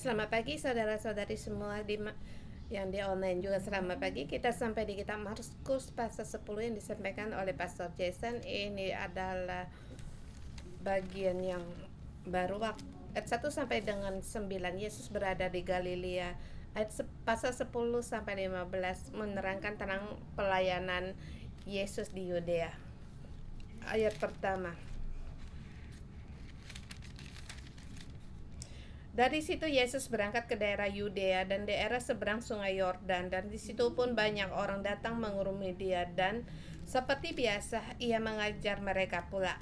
Selamat pagi saudara-saudari semua yang di online juga selamat pagi. Kita sampai di kitab Markus pasal 10 yang disampaikan oleh Pastor Jason. Ini adalah bagian yang baru ayat 1 sampai dengan 9. Yesus berada di Galilea. Pasal 10 sampai 15 menerangkan tentang pelayanan Yesus di Yudea. Ayat pertama. Dari situ Yesus berangkat ke daerah Yudea dan daerah seberang sungai Yordan, dan di situ pun banyak orang datang mengerumuni dia, dan seperti biasa ia mengajar mereka pula.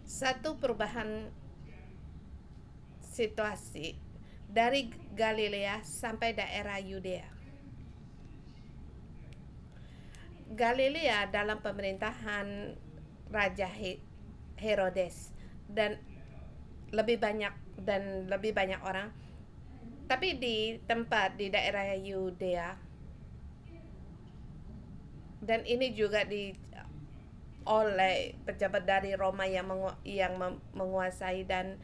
Satu perubahan situasi dari Galilea sampai daerah Yudea. Galilea dalam pemerintahan Raja Herodes dan lebih banyak orang. Tapi di daerah Yudea, dan ini juga oleh pejabat dari Roma yang menguasai dan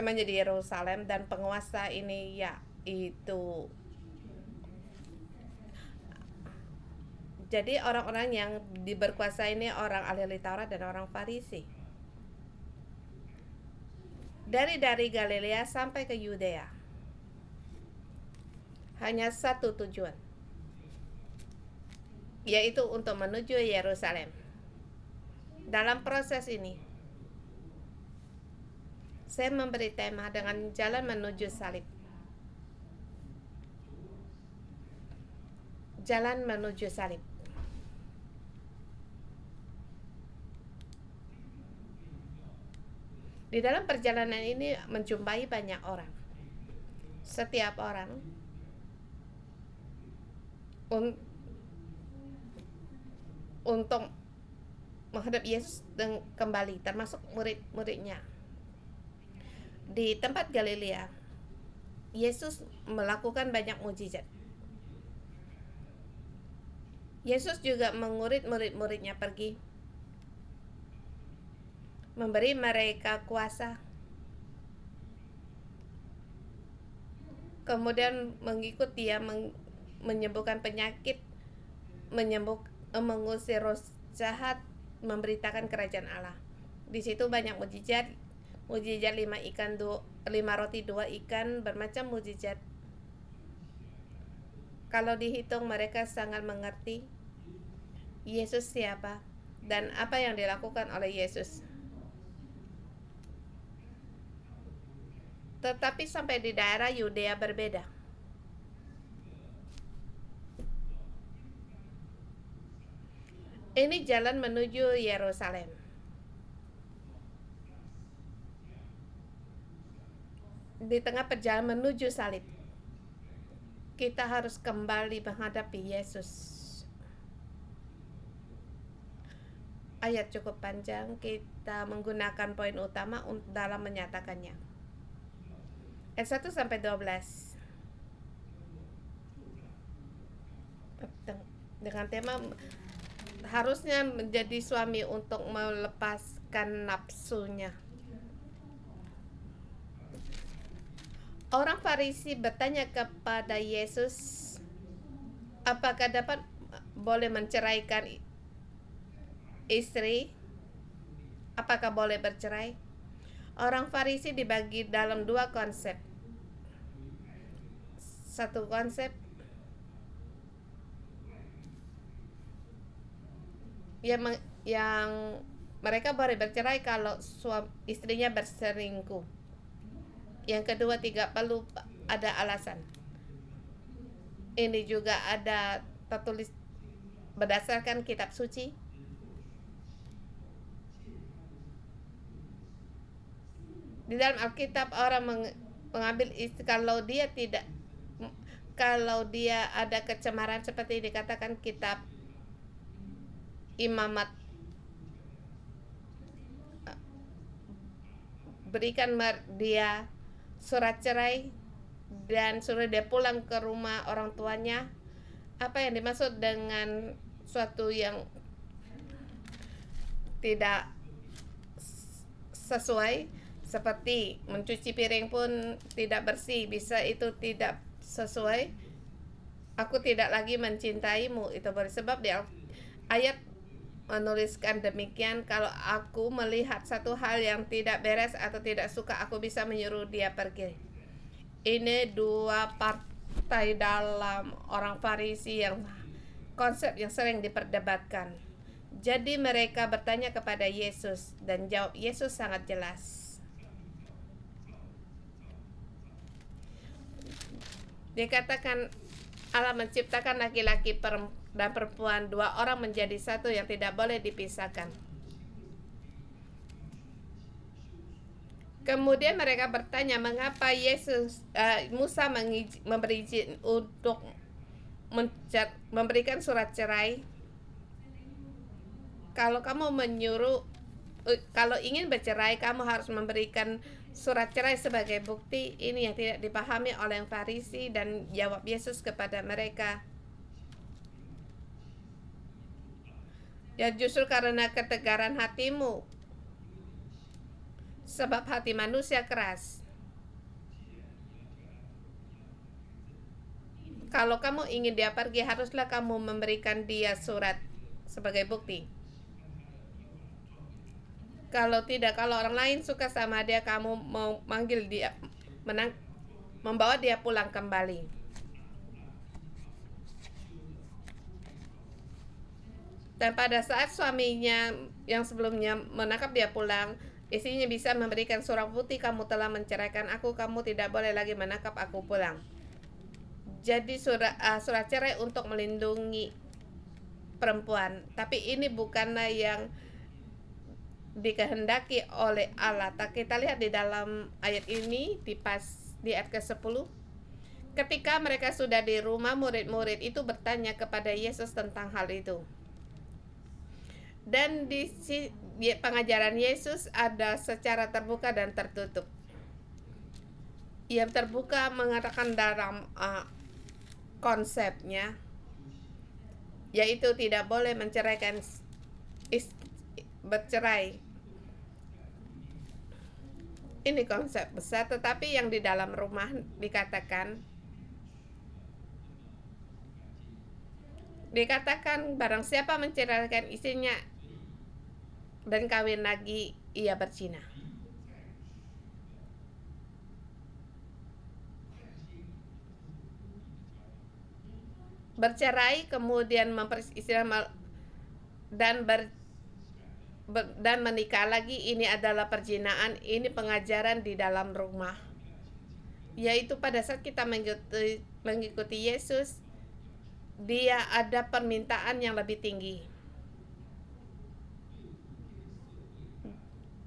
menjadi Yerusalem, dan penguasa ini yaitu jadi orang-orang yang berkuasa ini orang ahli Taurat dan orang Farisi. Dari Galilea sampai ke Yudea hanya satu tujuan, yaitu untuk menuju Yerusalem. Dalam proses ini, saya memberi tema dengan jalan menuju salib. Jalan menuju salib. Di dalam perjalanan ini menjumpai banyak orang. Setiap orang untuk menghadap Yesus kembali, termasuk murid-muridnya. Di tempat Galilea, Yesus melakukan banyak mukjizat. Yesus juga mengurit murid-muridnya pergi, memberi mereka kuasa, kemudian mengikut dia, menyembuhkan penyakit, mengusir roh jahat, memberitakan kerajaan Allah. Di situ banyak mukjizat 5 roti 2 ikan, bermacam mukjizat. Kalau dihitung, mereka sangat mengerti Yesus siapa dan apa yang dilakukan oleh Yesus. Tetapi sampai di daerah Yudea berbeda. Ini jalan menuju Yerusalem. Di tengah perjalanan menuju salib, kita harus kembali menghadapi Yesus. Ayat cukup panjang, kita menggunakan poin utama dalam menyatakannya. Ayat 1 sampai 12. Dengan tema harusnya menjadi suami untuk melepaskan nafsunya. Orang Farisi bertanya kepada Yesus, apakah boleh menceraikan istri? Apakah boleh bercerai? Orang Farisi dibagi dalam 2 konsep. Satu konsep yang mereka boleh bercerai kalau istrinya berselingkuh. Yang kedua, tidak perlu ada alasan. Ini juga ada tertulis berdasarkan kitab suci. Di dalam Alkitab, orang mengambil istri kalau dia ada kecemaran, seperti dikatakan kitab Imamat, berikan dia surat cerai dan suruh dia pulang ke rumah orang tuanya. Apa yang dimaksud dengan suatu yang tidak sesuai, seperti mencuci piring pun tidak bersih, bisa itu tidak sesuai. Aku tidak lagi mencintaimu, itu bersebab di ayat menuliskan demikian, kalau aku melihat satu hal yang tidak beres atau tidak suka, aku bisa menyuruh dia pergi. Ini dua partai dalam orang Farisi yang konsep yang sering diperdebatkan. Jadi mereka bertanya kepada Yesus dan jawab Yesus sangat jelas. Dikatakan Allah menciptakan laki-laki dan perempuan, dua orang menjadi satu yang tidak boleh dipisahkan. Kemudian mereka bertanya mengapa Musa memberi izin untuk memberikan surat cerai. Kalau kamu kalau ingin bercerai, kamu harus memberikan surat cerai sebagai bukti. Ini yang tidak dipahami oleh yang Farisi, dan jawab Yesus kepada mereka, ya justru karena ketegaran hatimu, sebab hati manusia keras. Kalau kamu ingin dia pergi, haruslah kamu memberikan dia surat sebagai bukti. Kalau tidak, kalau orang lain suka sama dia, kamu mau manggil dia, membawa dia pulang kembali. Dan pada saat suaminya yang sebelumnya menangkap dia pulang, istrinya bisa memberikan surat bukti, kamu telah menceraikan aku, kamu tidak boleh lagi menangkap aku pulang. Jadi surat cerai untuk melindungi perempuan, tapi ini bukanlah yang dikehendaki oleh Allah. Kita lihat di dalam ayat ini di ayat ke-10. Ketika mereka sudah di rumah, murid-murid itu bertanya kepada Yesus tentang hal itu. Dan di pengajaran Yesus ada secara terbuka dan tertutup. Yang terbuka mengatakan dalam konsepnya, yaitu tidak boleh menceraikan bercerai. Ini konsep besar, tetapi yang di dalam rumah dikatakan barang siapa menceraikan istrinya dan kawin lagi, ia berzina. Bercerai kemudian dan menikah lagi, ini adalah perzinaan. Ini pengajaran di dalam rumah, yaitu pada saat kita mengikuti Yesus, dia ada permintaan yang lebih tinggi.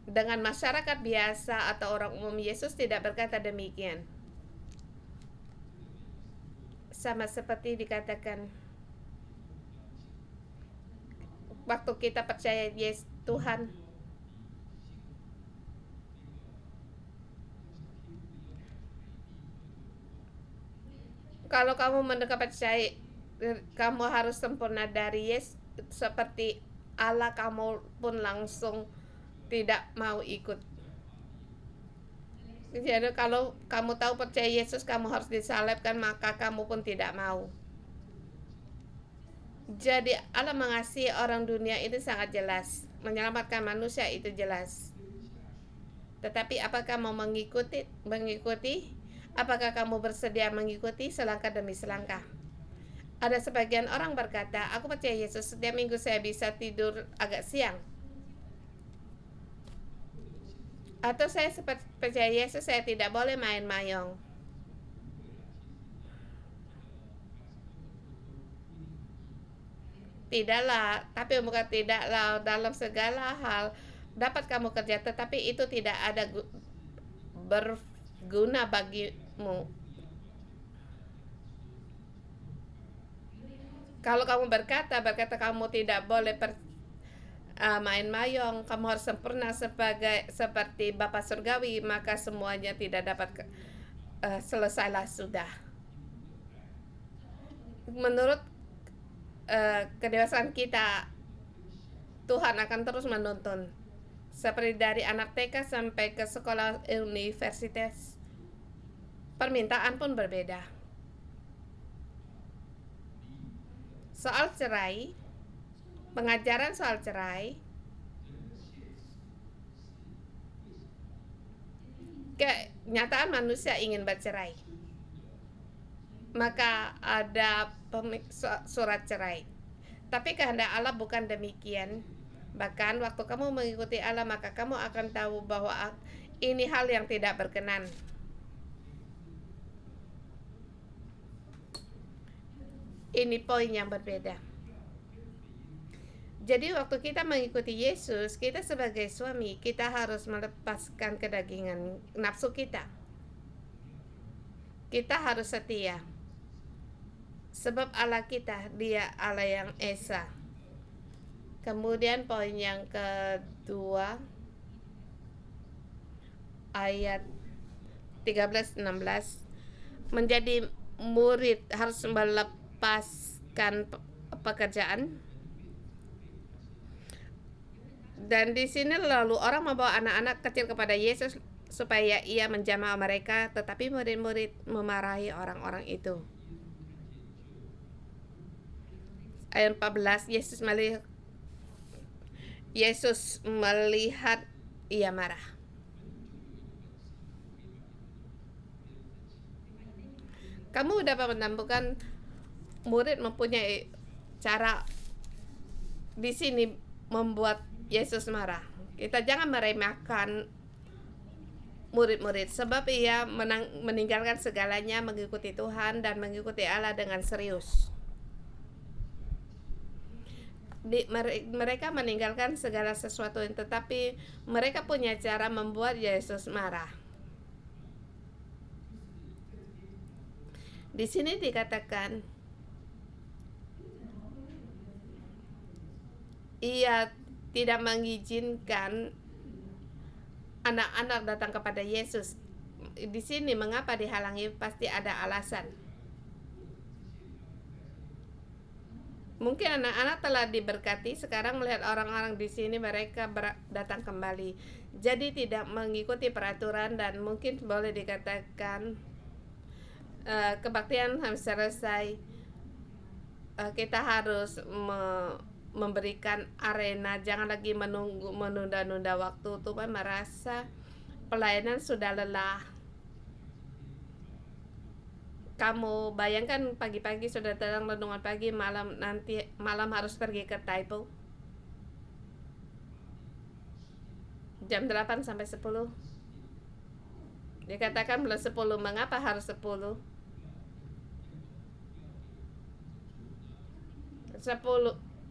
Dengan masyarakat biasa atau orang umum, Yesus tidak berkata demikian. Sama seperti dikatakan waktu kita percaya Yesus Tuhan, kalau kamu mendekat percaya, kamu harus sempurna dari Yesus seperti Allah, kamu pun langsung tidak mau ikut. Jadi kalau kamu tahu percaya Yesus kamu harus disalibkan, maka kamu pun tidak mau. Jadi Allah mengasihi orang dunia itu sangat jelas, menyelamatkan manusia itu jelas. Tetapi apakah mau mengikuti? Apakah kamu bersedia mengikuti selangkah demi selangkah? Ada sebagian orang berkata, aku percaya Yesus, setiap minggu saya bisa tidur agak siang. Atau saya percaya Yesus, saya tidak boleh main mayong. Tidaklah, tapi bukan tidaklah, dalam segala hal dapat kamu kerja, tetapi itu tidak ada berguna bagimu. Kalau kamu berkata kamu tidak boleh main mayong, kamu harus sempurna seperti Bapa Surgawi, maka semuanya tidak dapat selesailah sudah. Menurut kedewasaan kita, Tuhan akan terus menuntun seperti dari anak TK sampai ke sekolah universitas, permintaan pun berbeda. Soal cerai, pengajaran soal cerai, kenyataan manusia ingin bercerai, maka ada surat cerai. Tapi kehendak Allah bukan demikian. Bahkan waktu kamu mengikuti Allah, maka kamu akan tahu bahwa ini hal yang tidak berkenan. Ini poin yang berbeda. Jadi waktu kita mengikuti Yesus, kita sebagai suami, kita harus melepaskan kedagingan nafsu kita. Kita harus setia. Sebab Allah kita, Dia Allah yang esa. Kemudian poin yang kedua, ayat 13-16, menjadi murid harus melepaskan pekerjaan. Dan di sini lalu orang membawa anak-anak kecil kepada Yesus supaya ia menjamah mereka, tetapi murid-murid memarahi orang-orang itu. Ayat 14, Yesus melihat ia marah. Kamu dapat menemukan murid mempunyai cara di sini membuat Yesus marah. Kita jangan meremehkan murid-murid, sebab ia meninggalkan segalanya mengikuti Tuhan dan mengikuti Allah dengan serius. Mereka meninggalkan segala sesuatu, tetapi mereka punya cara membuat Yesus marah. Di sini dikatakan ia tidak mengizinkan anak-anak datang kepada Yesus. Di sini mengapa dihalangi? Pasti ada alasan. Mungkin anak-anak telah diberkati, sekarang melihat orang-orang di sini mereka datang kembali. Jadi tidak mengikuti peraturan dan mungkin boleh dikatakan kebaktian harus selesai. Kita harus memberikan arena, jangan lagi menunda-nunda waktu. Tuhan merasa pelayanan sudah lelah. Kamu bayangkan pagi-pagi sudah datang renungan pagi, malam harus pergi ke typo. Jam 8 sampai 10. Dikatakan belum 10, mengapa harus 10? 10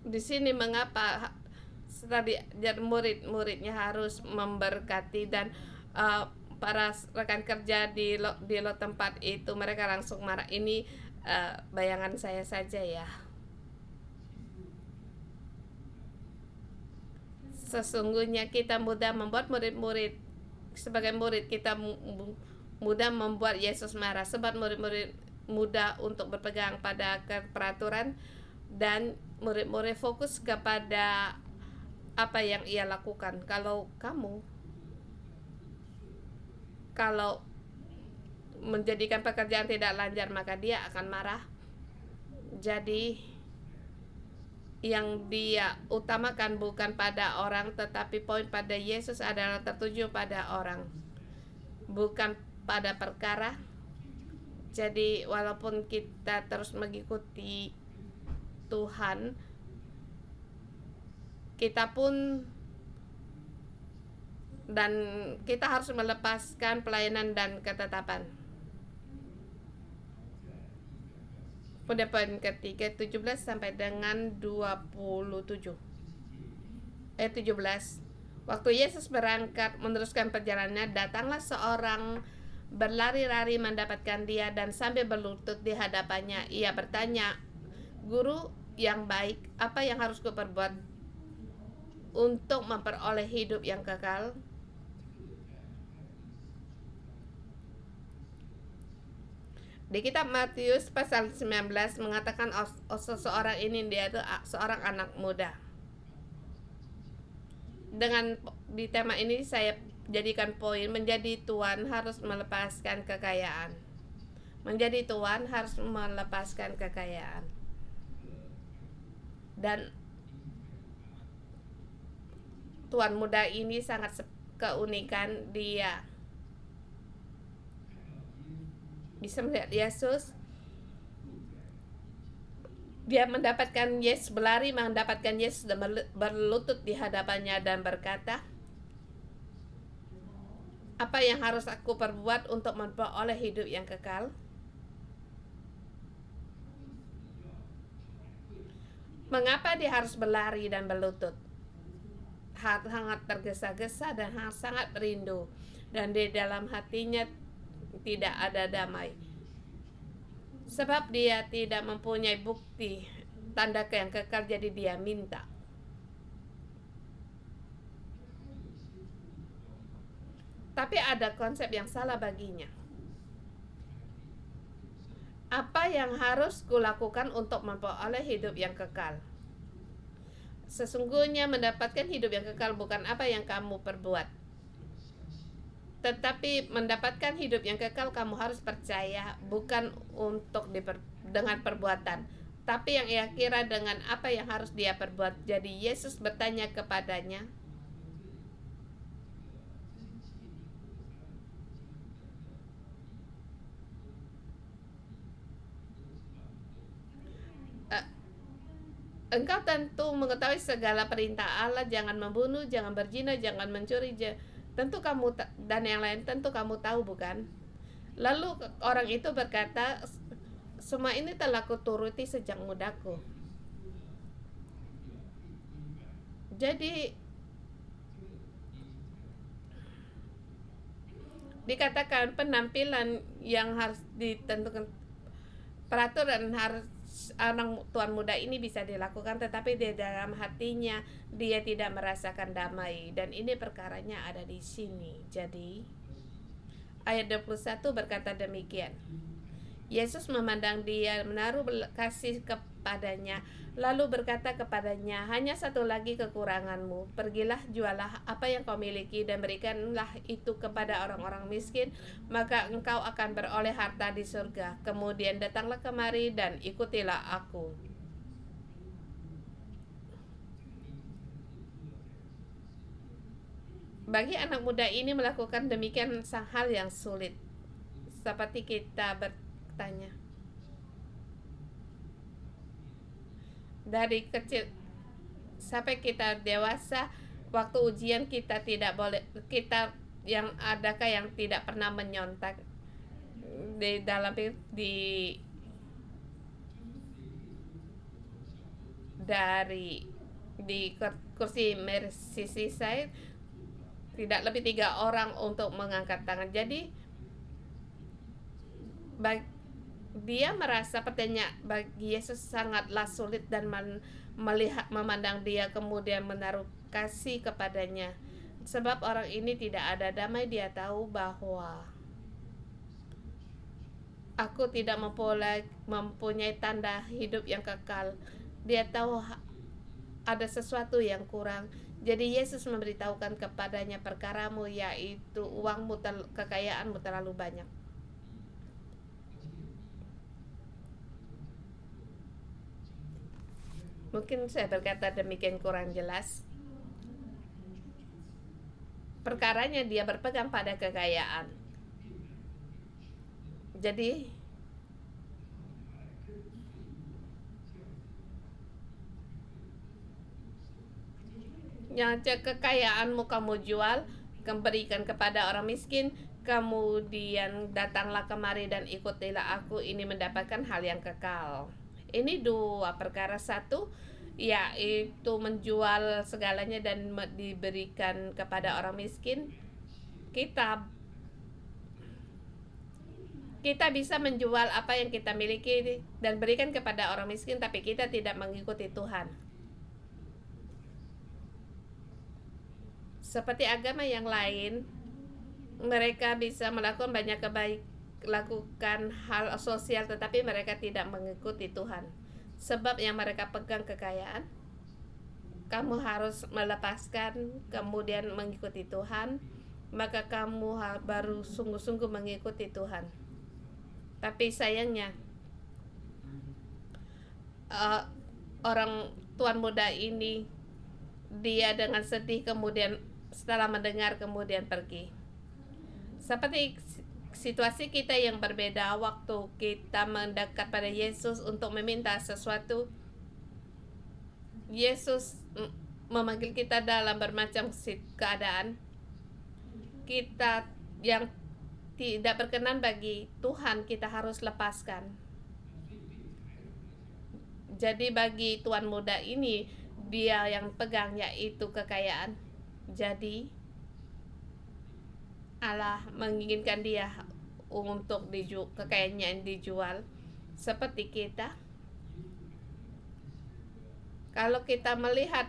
di sini mengapa tadi murid-muridnya harus memberkati dan para rekan kerja di tempat itu mereka langsung marah. Ini bayangan saya saja ya. Sesungguhnya kita mudah membuat murid-murid, sebagai murid kita mudah membuat Yesus marah, sebab murid-murid mudah untuk berpegang pada peraturan dan murid-murid fokus kepada apa yang ia lakukan. Kalau menjadikan pekerjaan tidak lancar, maka dia akan marah. Jadi yang dia utamakan bukan pada orang, tetapi poin pada Yesus adalah tertuju pada orang, bukan pada perkara. Jadi walaupun kita terus mengikuti Tuhan, kita pun dan kita harus melepaskan pelayanan dan ketetapan. Pada poin ketiga 17 sampai dengan 27. Ayat 17. Waktu Yesus berangkat meneruskan perjalanannya, datanglah seorang berlari-lari mendapatkan dia dan sambil berlutut di hadapannya ia bertanya, "Guru yang baik, apa yang harus kuperbuat untuk memperoleh hidup yang kekal?" Di kitab Matius pasal 19 mengatakan oh, oh, seseorang ini dia itu seorang anak muda. Dengan di tema ini saya jadikan poin menjadi tuan harus melepaskan kekayaan. Menjadi tuan harus melepaskan kekayaan. Dan tuan muda ini sangat keunikan, dia bisa melihat Yesus. Dia mendapatkan Yesus, berlari mendapatkan Yesus dan berlutut di hadapannya dan berkata, apa yang harus aku perbuat untuk memperoleh hidup yang kekal? Mengapa dia harus berlari dan berlutut? Sangat tergesa-gesa dan sangat rindu, dan di dalam hatinya tidak ada damai. Sebab dia tidak mempunyai bukti tanda yang kekal, jadi dia minta. Tapi ada konsep yang salah baginya. Apa yang harus kulakukan untuk memperoleh hidup yang kekal? Sesungguhnya mendapatkan hidup yang kekal bukan apa yang kamu perbuat, tetapi mendapatkan hidup yang kekal kamu harus percaya, bukan untuk dengan perbuatan, tapi yang ia kira dengan apa yang harus dia perbuat. Jadi Yesus bertanya kepadanya, engkau tentu mengetahui segala perintah Allah, jangan membunuh, jangan berzina, jangan mencuri, tentu kamu dan yang lain tentu kamu tahu, bukan? Lalu orang itu berkata, semua ini telah kuturuti sejak mudaku. Jadi dikatakan penampilan yang harus ditentukan, peraturan harus orang tuan muda ini bisa dilakukan, tetapi di dalam hatinya dia tidak merasakan damai, dan ini perkaranya ada di sini. Jadi ayat 21 berkata demikian. Yesus memandang dia, menaruh kasih kepadanya, lalu berkata kepadanya, hanya satu lagi kekuranganmu. Pergilah, jualah apa yang kau miliki dan berikanlah itu kepada orang-orang miskin, maka engkau akan beroleh harta di surga. Kemudian datanglah kemari dan ikutilah aku. Bagi anak muda ini melakukan demikian hal yang sulit. Seperti kita bertanya, dari kecil sampai kita dewasa, waktu ujian kita tidak boleh, kita yang adakah yang tidak pernah menyontak di dalam di kursi Mercy saya tidak lebih 3 orang untuk mengangkat tangan. Jadi dia merasa pertanyaan bagi Yesus sangatlah sulit, dan memandang dia kemudian menaruh kasih kepadanya. Sebab orang ini tidak ada damai, dia tahu bahwa aku tidak mempunyai tanda hidup yang kekal. Dia tahu ada sesuatu yang kurang. Jadi Yesus memberitahukan kepadanya, perkaramu yaitu uangmu, kekayaanmu terlalu banyak. Mungkin saya berkata demikian kurang jelas. Perkaranya dia berpegang pada kekayaan. Jadi yang kekayaanmu kamu jual, berikan kepada orang miskin, kemudian datanglah kemari dan ikutilah aku, ini mendapatkan hal yang kekal. Ini 2 perkara. 1 yaitu menjual segalanya dan diberikan kepada orang miskin. Kita bisa menjual apa yang kita miliki dan berikan kepada orang miskin, tapi kita tidak mengikuti Tuhan. Seperti agama yang lain, mereka bisa melakukan banyak lakukan hal sosial, tetapi mereka tidak mengikuti Tuhan. Sebab yang mereka pegang kekayaan, kamu harus melepaskan kemudian mengikuti Tuhan, maka kamu baru sungguh-sungguh mengikuti Tuhan. Tapi sayangnya orang tuan muda ini, dia dengan sedih kemudian setelah mendengar kemudian pergi. Seperti situasi kita yang berbeda waktu kita mendekat pada Yesus untuk meminta sesuatu. Yesus memanggil kita dalam bermacam keadaan. Kita yang tidak berkenan bagi Tuhan, kita harus lepaskan. Jadi bagi tuan muda ini, dia yang pegang yaitu kekayaan. Jadi Allah menginginkan dia untuk kekayaannya yang dijual. Seperti kita, kalau kita melihat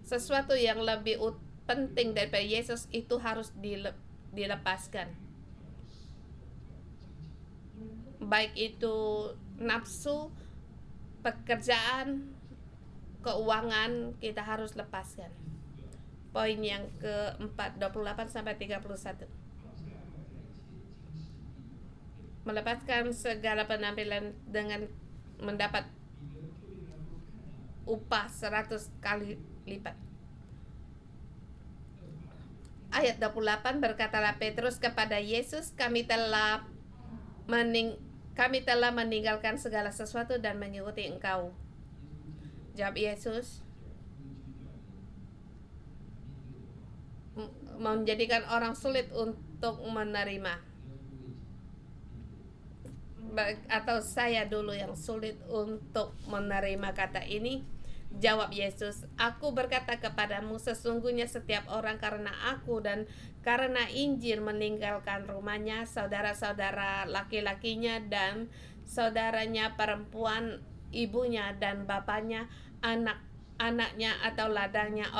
sesuatu yang lebih penting daripada Yesus, itu harus dilepaskan. Baik itu nafsu, pekerjaan, keuangan, kita harus lepaskan. Poin yang keempat, 28 sampai 31. Melepaskan segala penampilan dengan mendapat upah 100 kali lipat. Ayat 28, berkatalah Petrus kepada Yesus, kami telah meninggalkan segala sesuatu dan mengikuti Engkau. Jawab Yesus, menjadikan orang sulit untuk menerima. Atau saya dulu yang sulit untuk menerima kata ini. Jawab Yesus, aku berkata kepadamu, sesungguhnya setiap orang karena aku dan karena Injil meninggalkan rumahnya, saudara-saudara laki-lakinya dan saudaranya perempuan, ibunya dan bapaknya, anak-anaknya atau ladangnya,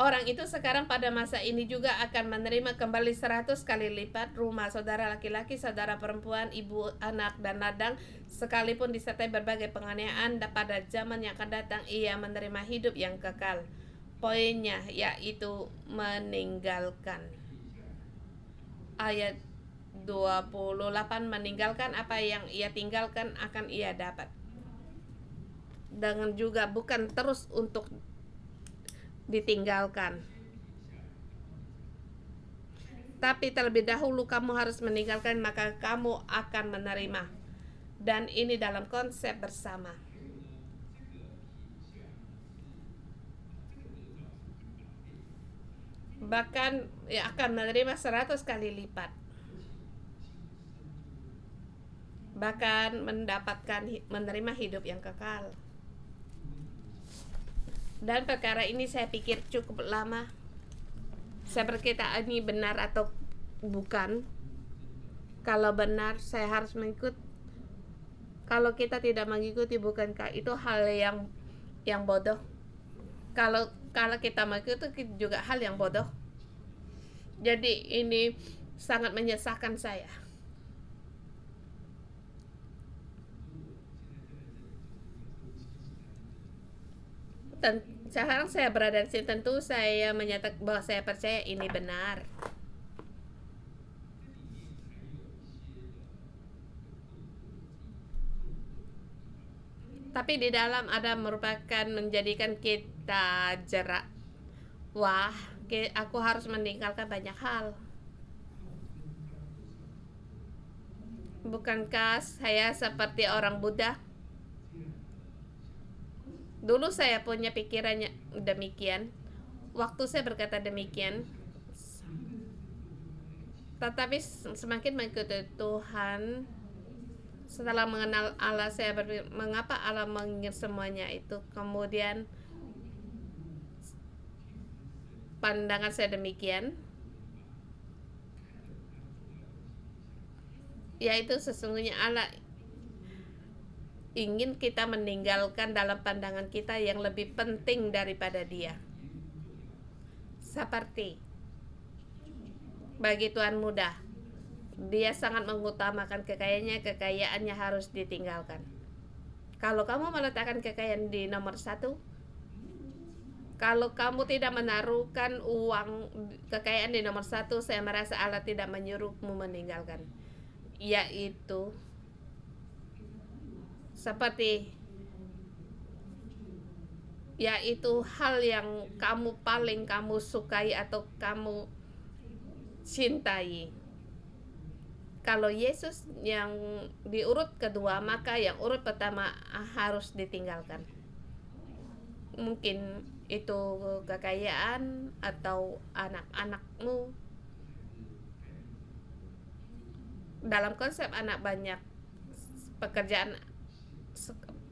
orang itu sekarang pada masa ini juga akan menerima kembali 100 kali lipat rumah, saudara laki-laki, saudara perempuan, ibu, anak, dan ladang, sekalipun disertai berbagai penganiayaan. Pada zaman yang akan datang, ia menerima hidup yang kekal. Poinnya yaitu meninggalkan. Ayat 28, meninggalkan apa yang ia tinggalkan akan ia dapat. Dengan juga bukan terus untuk ditinggalkan, tapi terlebih dahulu kamu harus meninggalkan, maka kamu akan menerima. Dan ini dalam konsep bersama. Bahkan akan menerima 100 kali lipat. Bahkan menerima hidup yang kekal. Dan perkara ini saya pikir cukup lama. Saya berkata ini benar atau bukan. Kalau benar, saya harus mengikut. Kalau kita tidak mengikuti, bukankah itu hal yang bodoh? Kalau kita mengikuti juga hal yang bodoh. Jadi ini sangat menyesakkan saya. Dan sekarang saya berada di sini, tentu saya menyatakan bahwa saya percaya ini benar. Tapi di dalam ada merupakan menjadikan kita jerak. Wah, aku harus meninggalkan banyak hal. Bukankah saya seperti orang Buddha? Dulu saya punya pikirannya demikian. Waktu saya berkata demikian, tetapi semakin mengikuti Tuhan, setelah mengenal Allah, saya berpikir, mengapa Allah mengingat semuanya itu? Kemudian pandangan saya demikian, yaitu sesungguhnya Allah ingin kita meninggalkan dalam pandangan kita yang lebih penting daripada Dia. Seperti bagi tuan muda. Dia sangat mengutamakan kekayaannya harus ditinggalkan. Kalau kamu meletakkan kekayaan di nomor satu, kalau kamu tidak menaruhkan kekayaan di nomor satu, saya merasa Allah tidak menyuruhmu meninggalkan. Yaitu seperti hal yang paling kamu sukai atau kamu cintai. Kalau Yesus yang diurut kedua, maka yang urut pertama harus ditinggalkan. Mungkin itu kekayaan atau anak-anakmu. Dalam konsep anak banyak, pekerjaan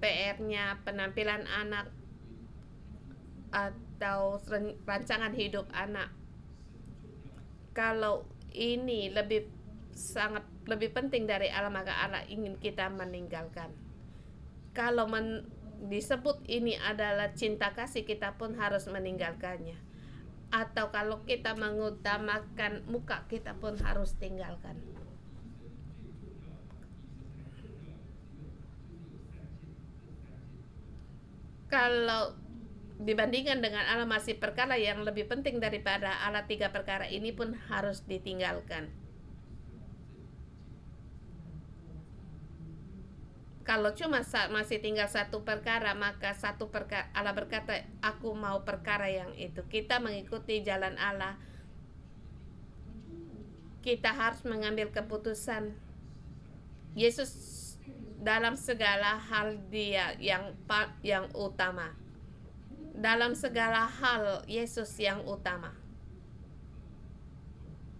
PR-nya, penampilan anak, atau rancangan hidup anak. Kalau ini sangat lebih penting dari Allah, maka Allah ingin kita meninggalkan. Kalau disebut ini adalah cinta kasih, kita pun harus meninggalkannya. Atau kalau kita mengutamakan muka, kita pun harus tinggalkan. Kalau dibandingkan dengan Allah, masih perkara yang lebih penting daripada Allah, 3 perkara ini pun harus ditinggalkan. Kalau cuma masih tinggal 1 perkara, maka 1 perkara Allah berkata, aku mau perkara yang itu. Kita mengikuti jalan Allah, kita harus mengambil keputusan. Yesus dalam segala hal dia yang utama. Dalam segala hal Yesus yang utama.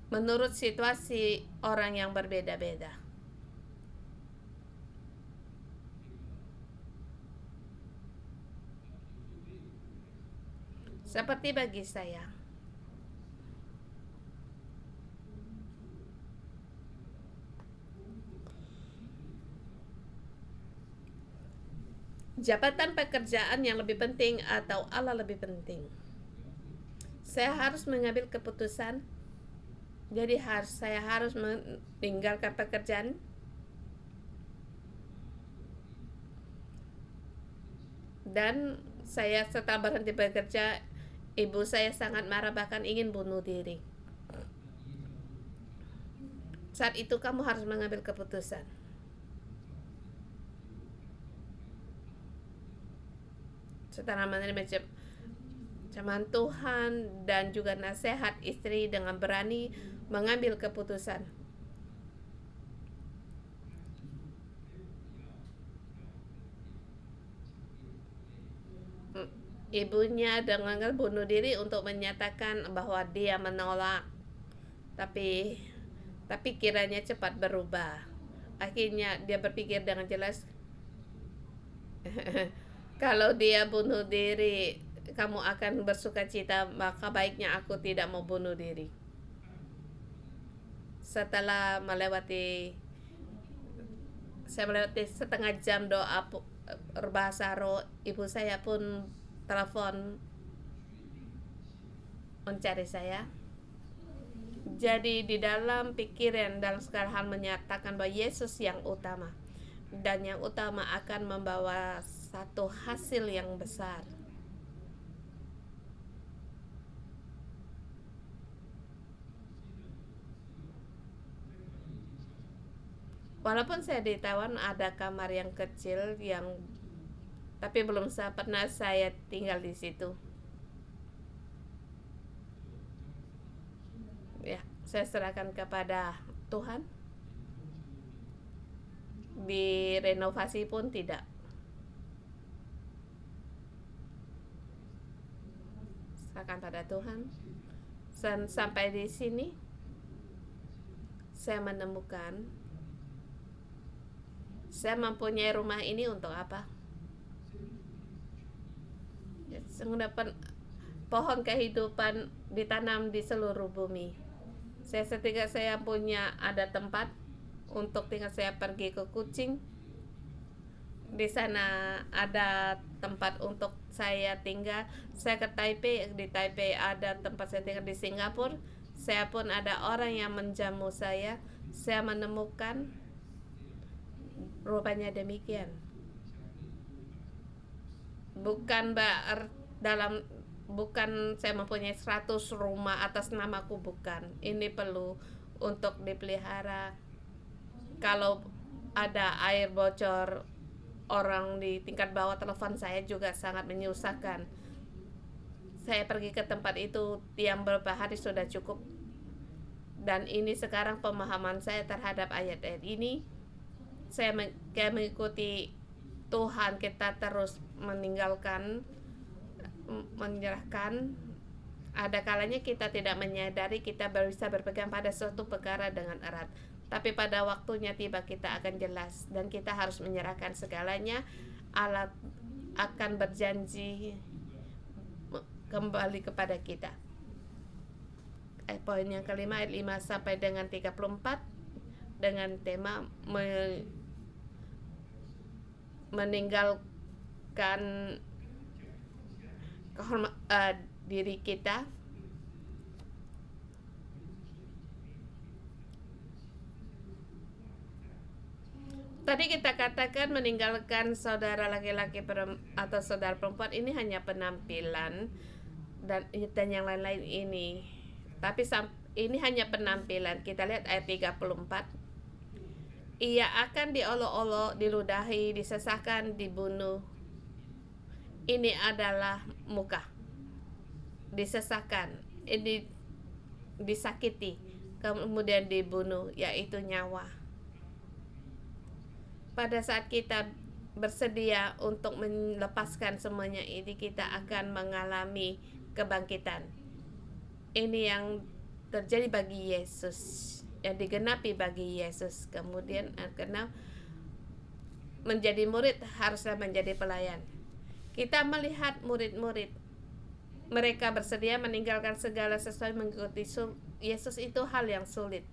Menurut situasi orang yang berbeda-beda. Seperti bagi saya, jabatan pekerjaan yang lebih penting atau Allah lebih penting. Saya harus mengambil keputusan. Jadi saya harus meninggalkan pekerjaan. Dan saya setelah berhenti bekerja, ibu saya sangat marah, bahkan ingin bunuh diri. Saat itu kamu harus mengambil keputusan. Setelah menerima firman Tuhan dan juga nasihat istri, dengan berani mengambil keputusan. Ibunya dengan bunuh diri untuk menyatakan bahwa dia menolak, tapi kiranya cepat berubah. Akhirnya dia berpikir dengan jelas, kalau dia bunuh diri, kamu akan bersukacita, maka baiknya aku tidak mau bunuh diri. Setelah saya melewati setengah jam doa berbahasa roh, ibu saya pun telepon mencari saya. Jadi di dalam pikiran, dalam segala hal menyatakan bahwa Yesus yang utama, dan yang utama akan membawa satu hasil yang besar. Walaupun saya di Taiwan ada kamar yang kecil tapi belum pernah saya tinggal di situ. Ya, saya serahkan kepada Tuhan. Direnovasi pun tidak. Serahkan pada Tuhan. Dan sampai di sini saya menemukan saya mempunyai rumah ini untuk apa? Mendapat pohon kehidupan ditanam di seluruh bumi. Ketika saya ada tempat untuk tinggal, saya pergi ke Kuching. Di sana ada tempat untuk saya tinggal. Saya ke Taipei, di Taipei ada tempat saya tinggal. Di Singapura saya pun ada orang yang menjamu saya menemukan rupanya demikian. Bukan bukan saya mempunyai 100 rumah atas namaku, bukan. Ini perlu untuk dipelihara. Kalau ada air bocor, orang di tingkat bawah telepon saya juga sangat menyusahkan. Saya pergi ke tempat itu yang beberapa hari sudah cukup. Dan ini sekarang pemahaman saya terhadap ayat-ayat ini. Saya mengikuti Tuhan, kita terus menyerahkan. Ada kalanya kita tidak menyadari kita bisa berpegang pada suatu perkara dengan erat, tapi pada waktunya tiba kita akan jelas, dan kita harus menyerahkan segalanya. Allah akan berjanji kembali kepada kita. Poin yang kelima, ayat 5 sampai dengan 34, dengan tema meninggalkan diri kita. Tadi kita katakan meninggalkan saudara laki-laki atau saudara perempuan ini hanya penampilan dan yang lain-lain ini. Tapi ini hanya penampilan. Kita lihat ayat 34. Ia akan diolok-olok, diludahi, disesahkan, dibunuh. Ini adalah muka. Disesahkan, disakiti, kemudian dibunuh, yaitu nyawa. Pada saat kita bersedia untuk melepaskan semuanya ini, kita akan mengalami kebangkitan. Ini yang terjadi bagi Yesus, yang digenapi bagi Yesus. Kemudian karena menjadi murid haruslah menjadi pelayan. Kita melihat murid-murid, mereka bersedia meninggalkan segala sesuatu mengikuti Yesus, itu hal yang sulit.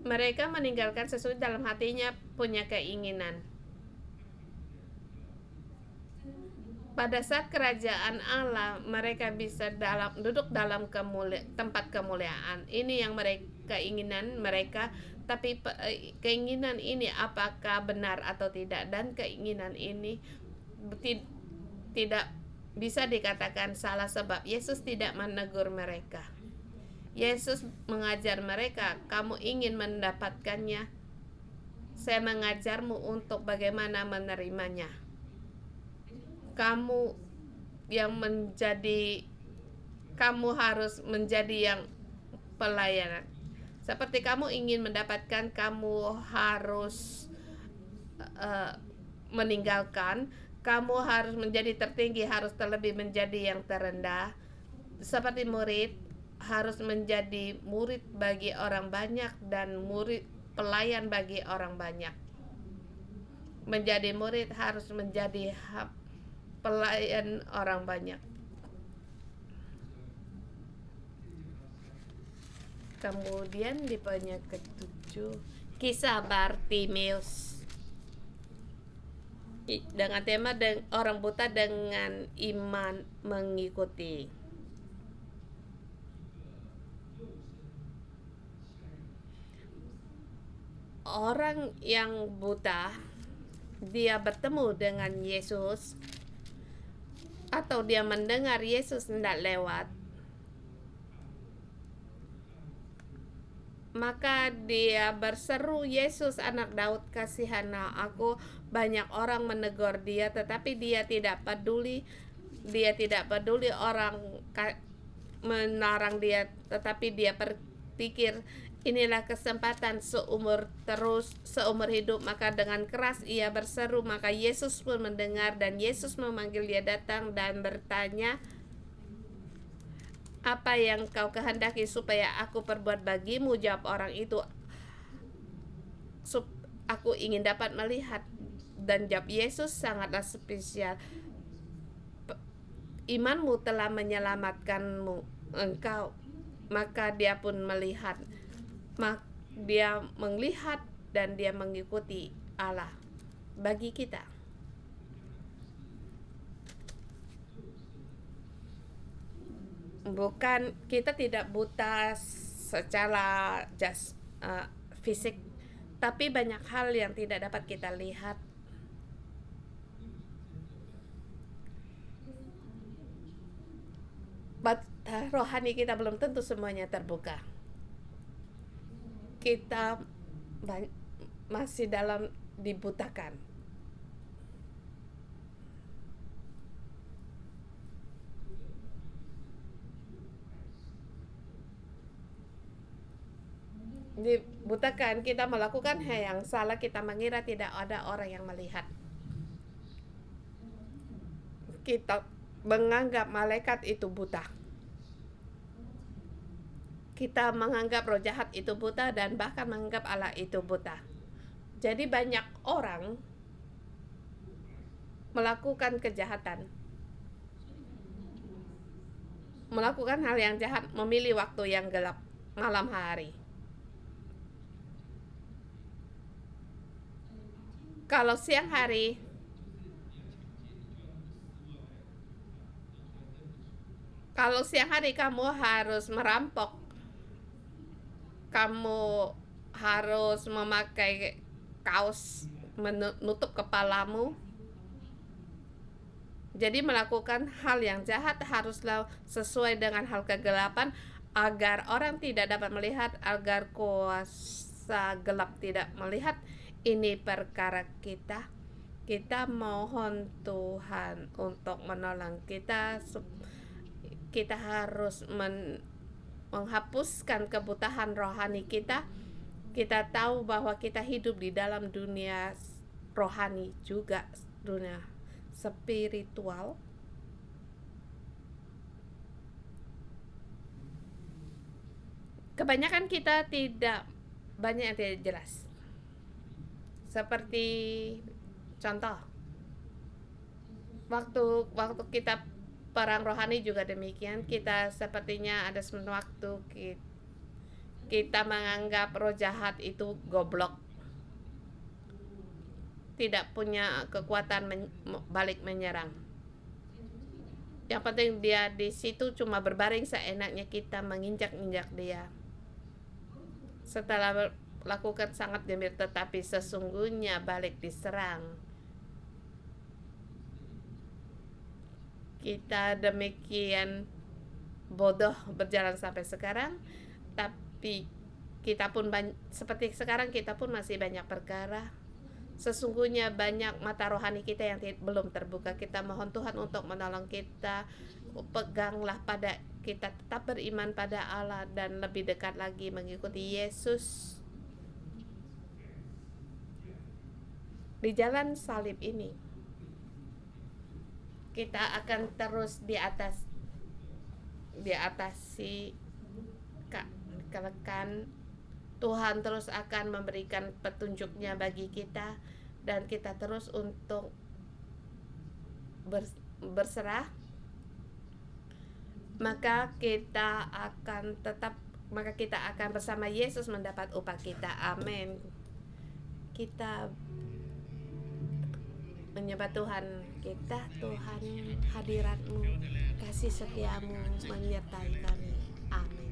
Mereka meninggalkan sesuatu dalam hatinya, punya keinginan. Pada saat kerajaan Allah, mereka bisa duduk dalam tempat kemuliaan. Ini yang keinginan mereka. Tapi keinginan ini apakah benar atau tidak? Dan keinginan ini tidak bisa dikatakan salah, sebab Yesus tidak menegur mereka. Yesus mengajar mereka, kamu ingin mendapatkannya, saya mengajarmu untuk bagaimana menerimanya. Kamu harus menjadi yang pelayanan. Seperti kamu ingin mendapatkan, kamu harus meninggalkan. Kamu harus menjadi tertinggi, harus terlebih menjadi yang terendah. Seperti murid, harus menjadi murid bagi orang banyak dan pelayan bagi orang banyak. Menjadi murid harus menjadi pelayan orang banyak. Kemudian di poin yang ke-7, kisah Bartimeus dengan tema orang buta dengan iman mengikuti. Orang yang buta, dia bertemu dengan Yesus, atau dia mendengar Yesus hendak lewat, maka dia berseru, Yesus anak Daud, kasihanilah aku. Banyak orang menegur dia, tetapi dia tidak peduli. Dia tidak peduli orang melarang dia, tetapi dia berpikir, inilah kesempatan seumur hidup. Maka dengan keras ia berseru, maka Yesus pun mendengar, dan Yesus memanggil dia datang dan bertanya, apa yang kau kehendaki supaya aku perbuat bagimu? Jawab orang itu, aku ingin dapat melihat. Dan jawab Yesus, sangatlah spesial, imanmu telah menyelamatkanmu engkau. Maka dia pun melihat. Dia melihat dan dia mengikuti Allah. Bagi kita, bukan, kita tidak buta secara fisik, tapi banyak hal yang tidak dapat kita lihat. Rohani kita belum tentu semuanya terbuka. Kita masih dalam dibutakan. Dibutakan, kita melakukan hal yang salah, kita mengira tidak ada orang yang melihat. Kita menganggap malaikat itu buta. Kita menganggap roh jahat itu buta dan bahkan menganggap Allah itu buta. Jadi banyak orang melakukan kejahatan, melakukan hal yang jahat, memilih waktu yang gelap, malam hari. Kalau siang hari, kamu harus merampok, kamu harus memakai kaos menutup kepalamu. Jadi melakukan hal yang jahat haruslah sesuai dengan hal kegelapan, agar orang tidak dapat melihat, agar kuasa gelap tidak melihat. Ini perkara kita. Kita mohon Tuhan untuk menolong kita. Kita harus menghapuskan kebutahan rohani kita. Kita tahu bahwa kita hidup di dalam dunia rohani juga, dunia spiritual. Kebanyakan kita banyak yang tidak jelas. Seperti contoh, waktu kita perang rohani juga demikian. Kita sepertinya ada waktu kita menganggap roh jahat itu goblok, tidak punya kekuatan balik menyerang. Yang penting dia di situ cuma berbaring seenaknya, kita menginjak-injak dia. Setelah lakukan sangat gembira, tetapi sesungguhnya balik diserang. Kita demikian bodoh berjalan sampai sekarang, tapi kita pun seperti sekarang, kita pun masih banyak perkara. Sesungguhnya banyak mata rohani kita yang belum terbuka. Kita mohon Tuhan untuk menolong kita. Peganglah pada kita, tetap beriman pada Allah dan lebih dekat lagi mengikuti Yesus. Di jalan salib ini kita akan terus diatasi kelekan. Tuhan terus akan memberikan petunjuknya bagi kita, dan kita terus untuk berserah. Maka kita akan bersama Yesus mendapat upah kita. Amin. Kita menyembah Tuhan kita. Tuhan, hadirat-Mu, kasih setiamu menyertai kami. Amin.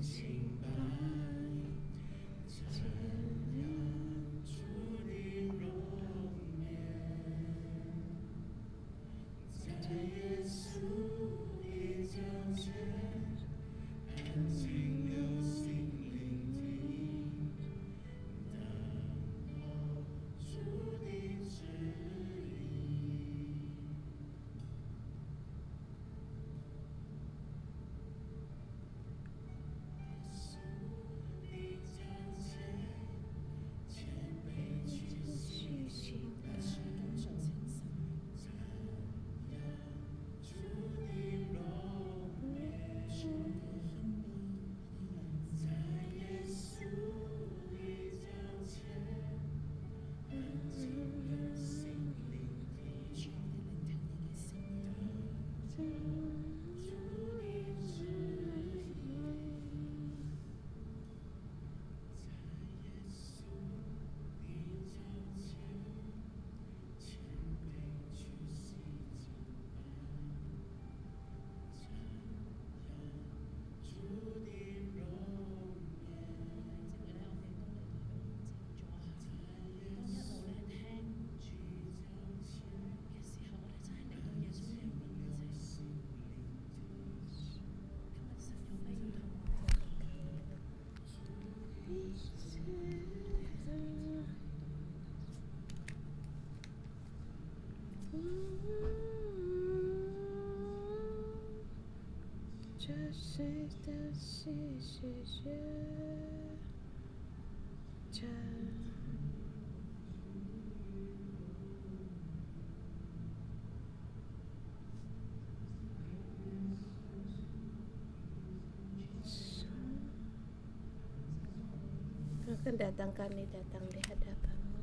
心白，见亮主的容颜，在耶稣的脚前，安静留心聆听，等候主的旨意。这谁的细细雪着？Akan datang kami datang di hadapanmu.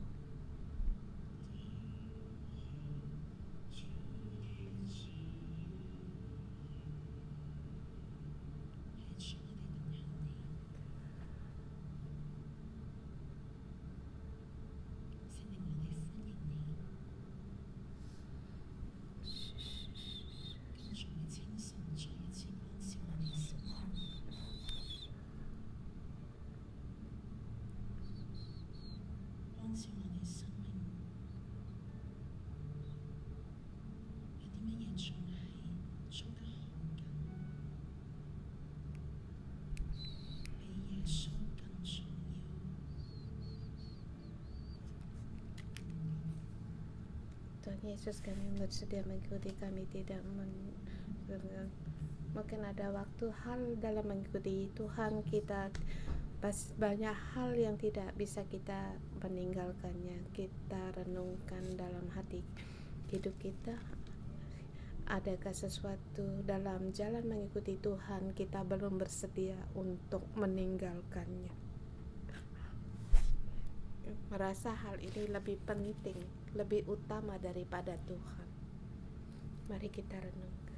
Tuhan Yesus, kami bersedia mengikuti, kami tidak mungkin ada waktu hal dalam mengikuti Tuhan kita, banyak hal yang tidak bisa kita meninggalkannya. Kita renungkan dalam hati hidup kita, adakah sesuatu dalam jalan mengikuti Tuhan kita belum bersedia untuk meninggalkannya. Merasa hal ini lebih penting, lebih utama daripada Tuhan. Mari kita renungkan.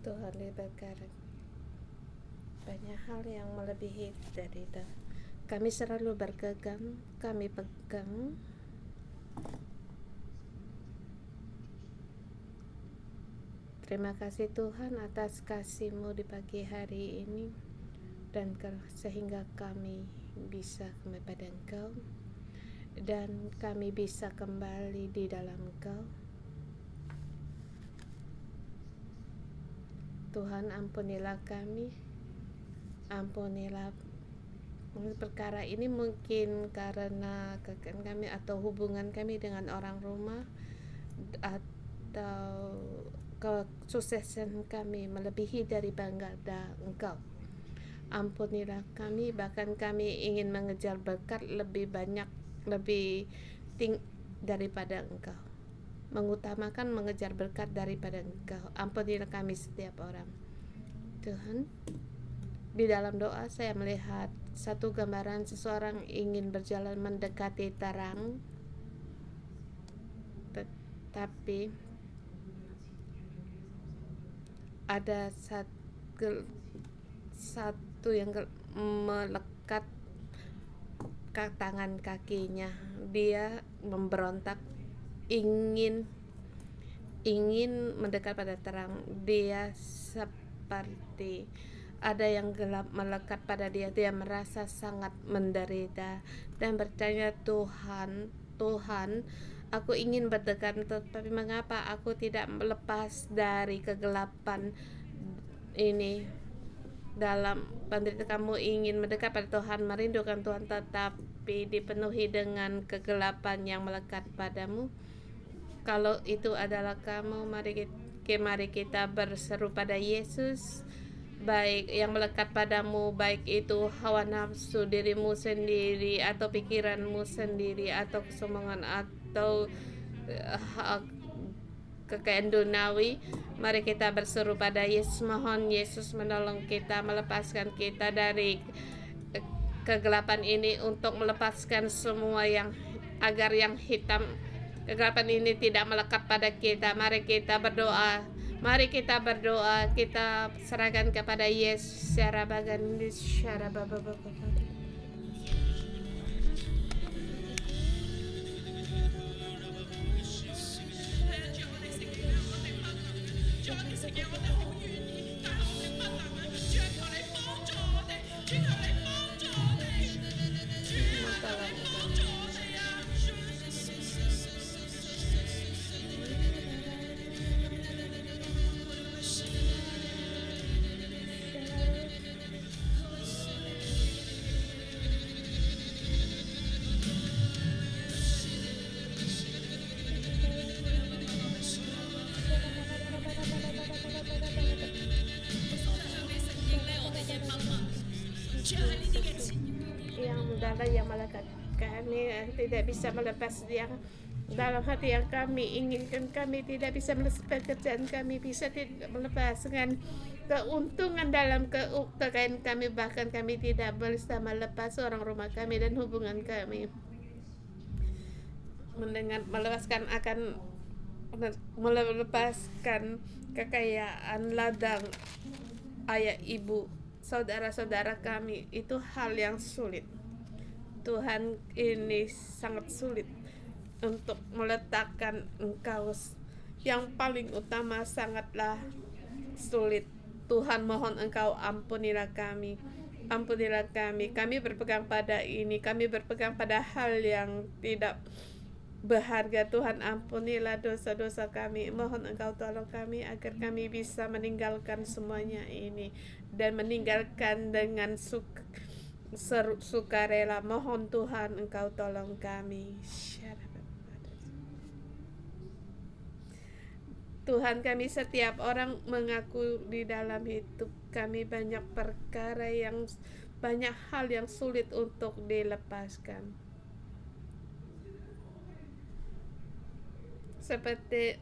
Tuhan berkata banyak hal yang melebihi dari itu. Kami selalu berpegang, kami pegang terima kasih Tuhan atas kasih-Mu di pagi hari ini, dan sehingga kami bisa kembali pada Engkau dan kami bisa kembali di dalam Engkau. Tuhan, ampunilah kami, ampunilah perkara ini mungkin karena kekayaan kami atau hubungan kami dengan orang rumah, atau kesuksesan kami melebihi dari bangga Engkau. Ampunilah kami, bahkan kami ingin mengejar berkat lebih banyak, lebih tinggi daripada Engkau, mengutamakan mengejar berkat daripada Engkau. Ampunilah kami setiap orang. Tuhan, di dalam doa saya melihat satu gambaran seseorang ingin berjalan mendekati terang, tetapi ada satu yang melekat ke tangan kakinya. Dia memberontak, ingin mendekat pada terang. Dia seperti ada yang gelap melekat pada dia. Dia merasa sangat menderita dan bertanya, Tuhan, aku ingin berdekat, tetapi mengapa aku tidak melepas dari kegelapan ini? Dalam penderitaan kamu ingin mendekat pada Tuhan, merindukan Tuhan, tetapi dipenuhi dengan kegelapan yang melekat padamu. Kalau itu adalah kamu, mari kita berseru pada Yesus. Baik yang melekat padamu, baik itu hawa nafsu dirimu sendiri, atau pikiranmu sendiri, atau kesombongan, atau kekayaan duniawi, mari kita berseru pada Yesus. Mohon Yesus menolong kita, melepaskan kita dari kegelapan ini, untuk melepaskan semua yang agar yang hitam kegelapan ini tidak melekat pada kita. Mari kita berdoa. Mari kita berdoa, kita serahkan kepada Yesus. Yang melekat kami tidak bisa melepas yang dalam hati yang kami inginkan. Kami tidak bisa melepas pekerjaan kami, bisa tidak melepaskan keuntungan dalam kekayaan kami, bahkan kami tidak bisa melepas orang rumah kami dan hubungan kami. Melepaskan kekayaan ladang ayah ibu saudara-saudara kami, itu hal yang sulit. Tuhan, ini sangat sulit untuk meletakkan Engkau yang paling utama, sangatlah sulit. Tuhan, mohon Engkau ampunilah kami. Ampunilah kami. Kami berpegang pada ini. Kami berpegang pada hal yang tidak berharga. Tuhan, ampunilah dosa-dosa kami. Mohon Engkau tolong kami agar kami bisa meninggalkan semuanya ini dan meninggalkan dengan sukarela. Mohon Tuhan Engkau tolong kami. Tuhan, kami setiap orang mengaku di dalam hidup kami banyak perkara yang banyak hal yang sulit untuk dilepaskan. Seperti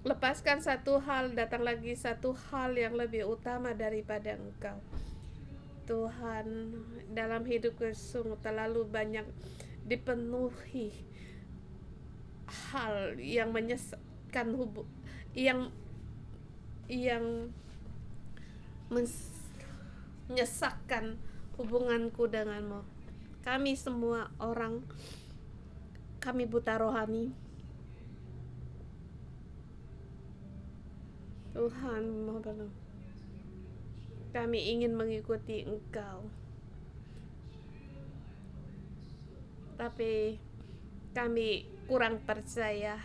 lepaskan satu hal, datang lagi satu hal yang lebih utama daripada Engkau. Tuhan, dalam hidupku sungguh terlalu banyak dipenuhi hal yang menyesatkan yang menyesatkan hubunganku denganmu. Kami semua orang, kami buta rohani. Tuhan, mohon kami ingin mengikuti Engkau, tapi kami kurang percaya.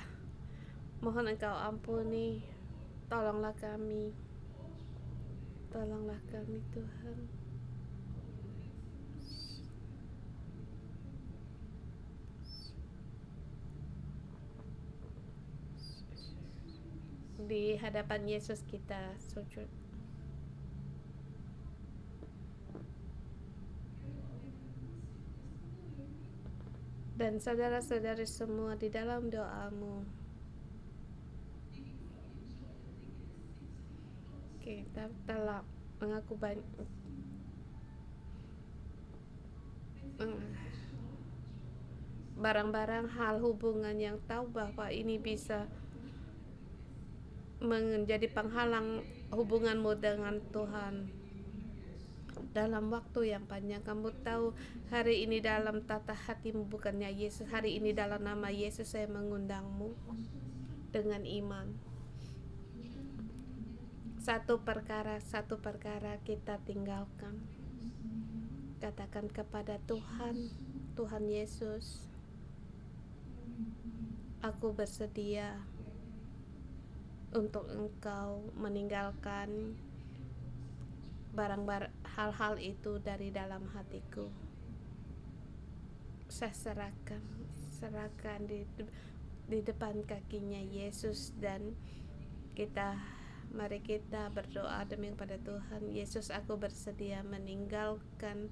Mohon Engkau ampuni, tolonglah kami Tuhan. di hadapan Yesus kita sujud. Dan saudara-saudari semua, di dalam doamu kita telah mengaku barang-barang hal hubungan yang tahu bahwa ini bisa menjadi penghalang hubunganmu dengan Tuhan dalam waktu yang panjang. Kamu tahu hari ini dalam tata hatimu bukannya Yesus. Hari ini dalam nama Yesus saya mengundangmu dengan iman. Satu perkara kita tinggalkan. Katakan kepada Tuhan, Tuhan Yesus, aku bersedia untuk Engkau meninggalkan hal-hal itu dari dalam hatiku. Saya serahkan di depan kakinya Yesus, dan mari kita berdoa demi kepada Tuhan. Yesus, aku bersedia meninggalkan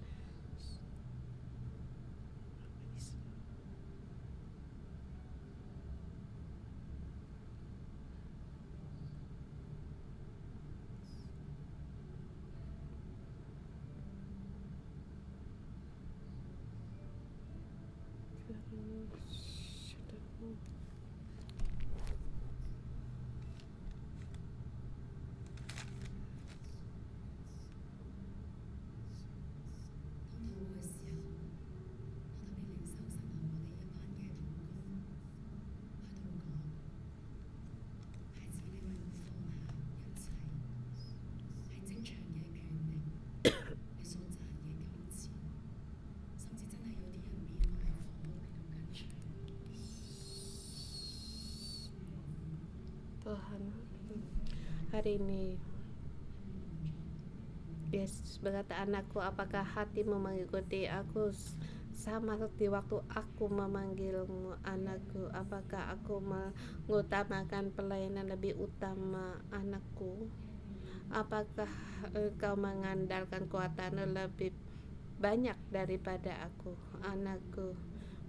Tuhan. Hari ini Yesus berkata, anakku, apakah hatimu mengikuti aku sama seperti waktu aku memanggilmu? Anakku, apakah aku mengutamakan pelayanan lebih utama? Anakku, apakah kau mengandalkan kekuatan lebih banyak daripada aku? Anakku,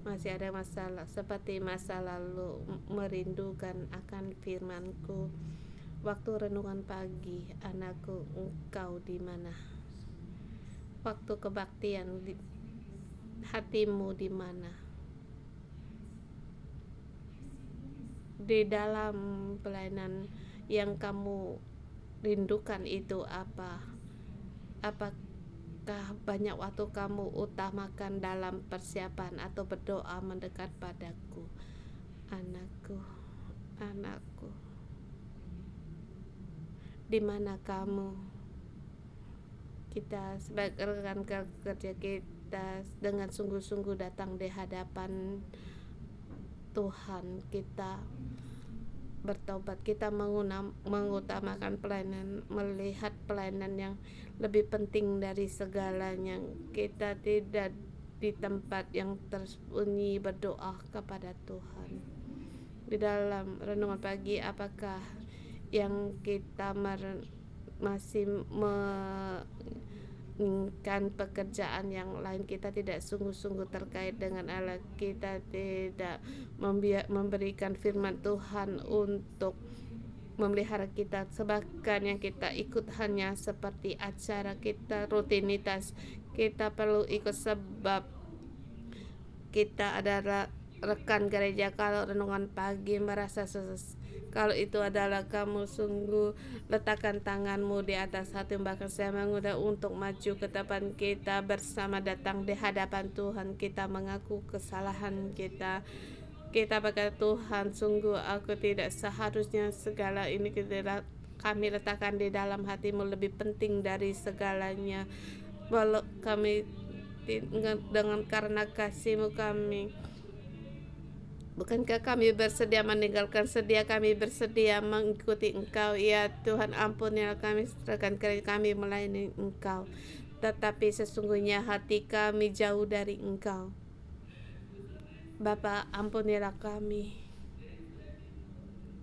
masih ada masalah seperti masa lalu, merindukan akan firman-Ku. Waktu renungan pagi, anakku, engkau di mana? Waktu kebaktian, hatimu di mana? Di dalam pelayanan yang kamu rindukan itu apa? Apakah banyak waktu kamu utamakan dalam persiapan atau berdoa mendekat padaku? Anakku, di mana kamu? Kita sebagai rekan kerja kita dengan sungguh-sungguh datang di hadapan Tuhan. Kita bertobat, kita mengutamakan pelayanan, melihat pelayanan yang lebih penting dari segalanya. Kita tidak di tempat yang tersembunyi berdoa kepada Tuhan. Di dalam renungan pagi, apakah yang kita masih menginginkan pekerjaan yang lain? Kita tidak sungguh-sungguh terkait dengan Allah. Kita tidak memberikan firman Tuhan untuk memelihara kita. Sebabkan yang kita ikut hanya seperti acara kita, rutinitas. Kita perlu ikut sebab kita adalah rekan gereja. Kalau renungan pagi merasa kalau itu adalah kamu sungguh letakkan tanganmu di atas hati, bahkan saya mengundang untuk maju ke depan. Kita bersama datang di hadapan Tuhan. Kita mengaku kesalahan kita. Kita berkata, Tuhan, sungguh aku tidak seharusnya segala ini kami letakkan di dalam hatimu lebih penting dari segalanya. Walau kami dengan karena kasihmu kami, bukankah kami bersedia meninggalkan sedia, kami bersedia mengikuti Engkau. Ya Tuhan, ampunilah kami, serahkan kami melayani Engkau, tetapi sesungguhnya hati kami jauh dari Engkau. Bapa, ampunilah kami,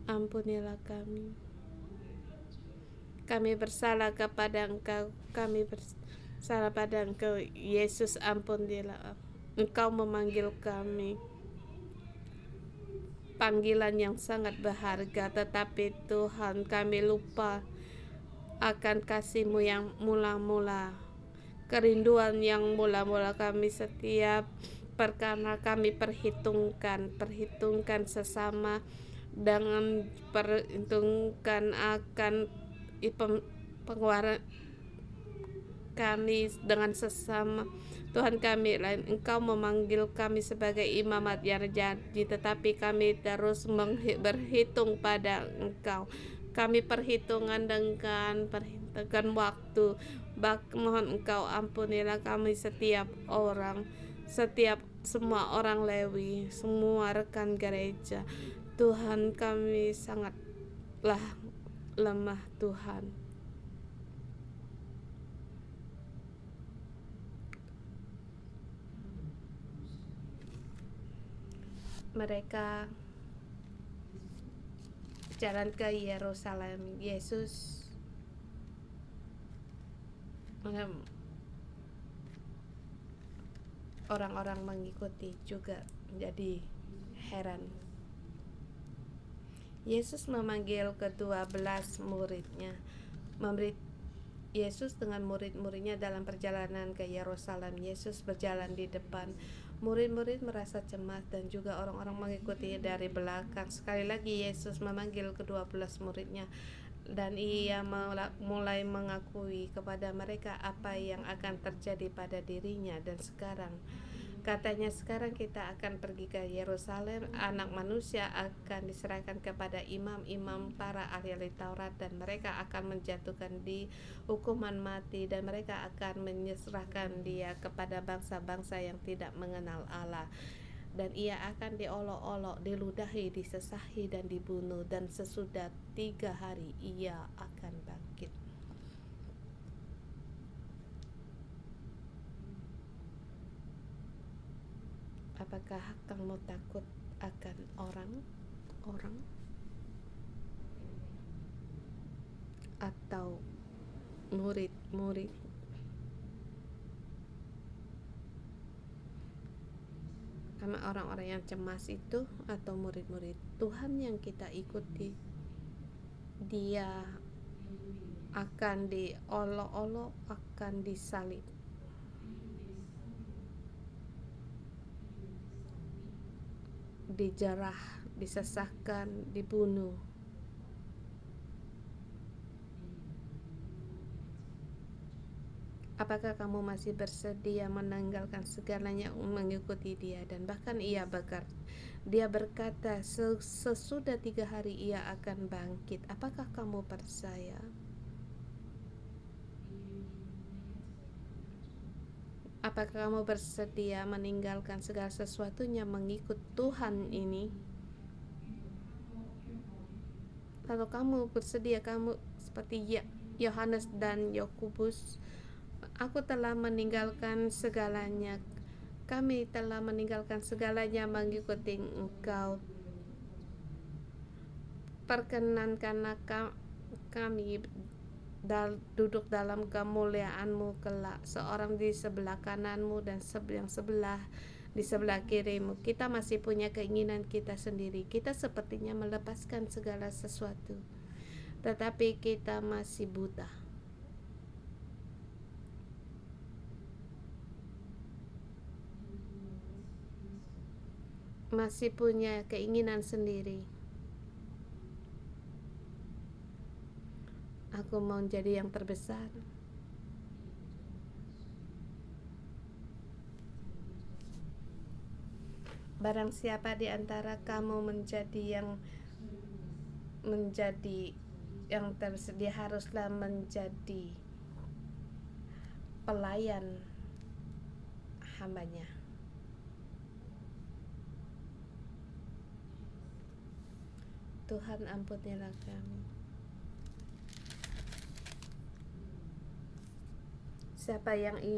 ampunilah kami. Kami bersalah kepada Engkau, kami bersalah pada Engkau. Yesus, ampunilah. Engkau memanggil kami, panggilan yang sangat berharga, tetapi Tuhan, kami lupa akan kasih-Mu yang mula-mula, kerinduan yang mula-mula kami setiap perkara kami perhitungkan sesama, dengan perhitungkan akan pengeluaran kami dengan sesama. Tuhan kami lain, Engkau memanggil kami sebagai imamat yang jadi, tetapi kami terus berhitung pada Engkau. Kami perhitungan dengan waktu. Mohon Engkau ampunilah kami, setiap orang, semua orang Lewi, semua rekan gereja. Tuhan, kami sangatlah lemah Tuhan. Mereka jalan ke Yerusalem. Yesus orang-orang mengikuti juga menjadi heran. Yesus memanggil ke-12 muridnya. Yesus dengan murid-muridnya dalam perjalanan ke Yerusalem. Yesus berjalan di depan. Murid-murid merasa cemas dan juga orang-orang mengikuti dari belakang. Sekali lagi Yesus memanggil ke-12 muridnya, dan Ia mulai mengakui kepada mereka apa yang akan terjadi pada dirinya. Dan sekarang katanya, sekarang kita akan pergi ke Yerusalem. Anak manusia akan diserahkan kepada imam-imam, para ahli Taurat, dan mereka akan menjatuhkan di hukuman mati, dan mereka akan menyerahkan dia kepada bangsa-bangsa yang tidak mengenal Allah. Dan ia akan diolok-olok, diludahi, disesahi, dan dibunuh. Dan sesudah 3 hari ia akan bangkit. Apakah kamu takut akan orang atau murid-murid? Karena orang-orang yang cemas itu atau murid-murid Tuhan yang kita ikuti, dia akan diolok-olok, akan disalib, dijarah, disesahkan, dibunuh. Apakah kamu masih bersedia meninggalkan segalanya mengikuti dia? Dan bahkan dia berkata sesudah 3 hari ia akan bangkit. Apakah kamu percaya? Apakah kamu bersedia meninggalkan segala sesuatunya mengikut Tuhan ini? Kalau kamu bersedia, kamu seperti Yohanes dan Yakobus, aku telah meninggalkan segalanya. Kami telah meninggalkan segalanya mengikuti Engkau. Perkenankanlah kami duduk dalam kemuliaan-Mu kelak, seorang di sebelah kanan-Mu dan yang sebelah di sebelah kiri-Mu. Kita masih punya keinginan kita sendiri. Kita sepertinya melepaskan segala sesuatu, tetapi kita masih buta. Masih punya keinginan sendiri. Aku mau jadi yang terbesar. Barang siapa di antara kamu menjadi yang tersedia, haruslah menjadi pelayan hambanya. Tuhan, ampunilah kami.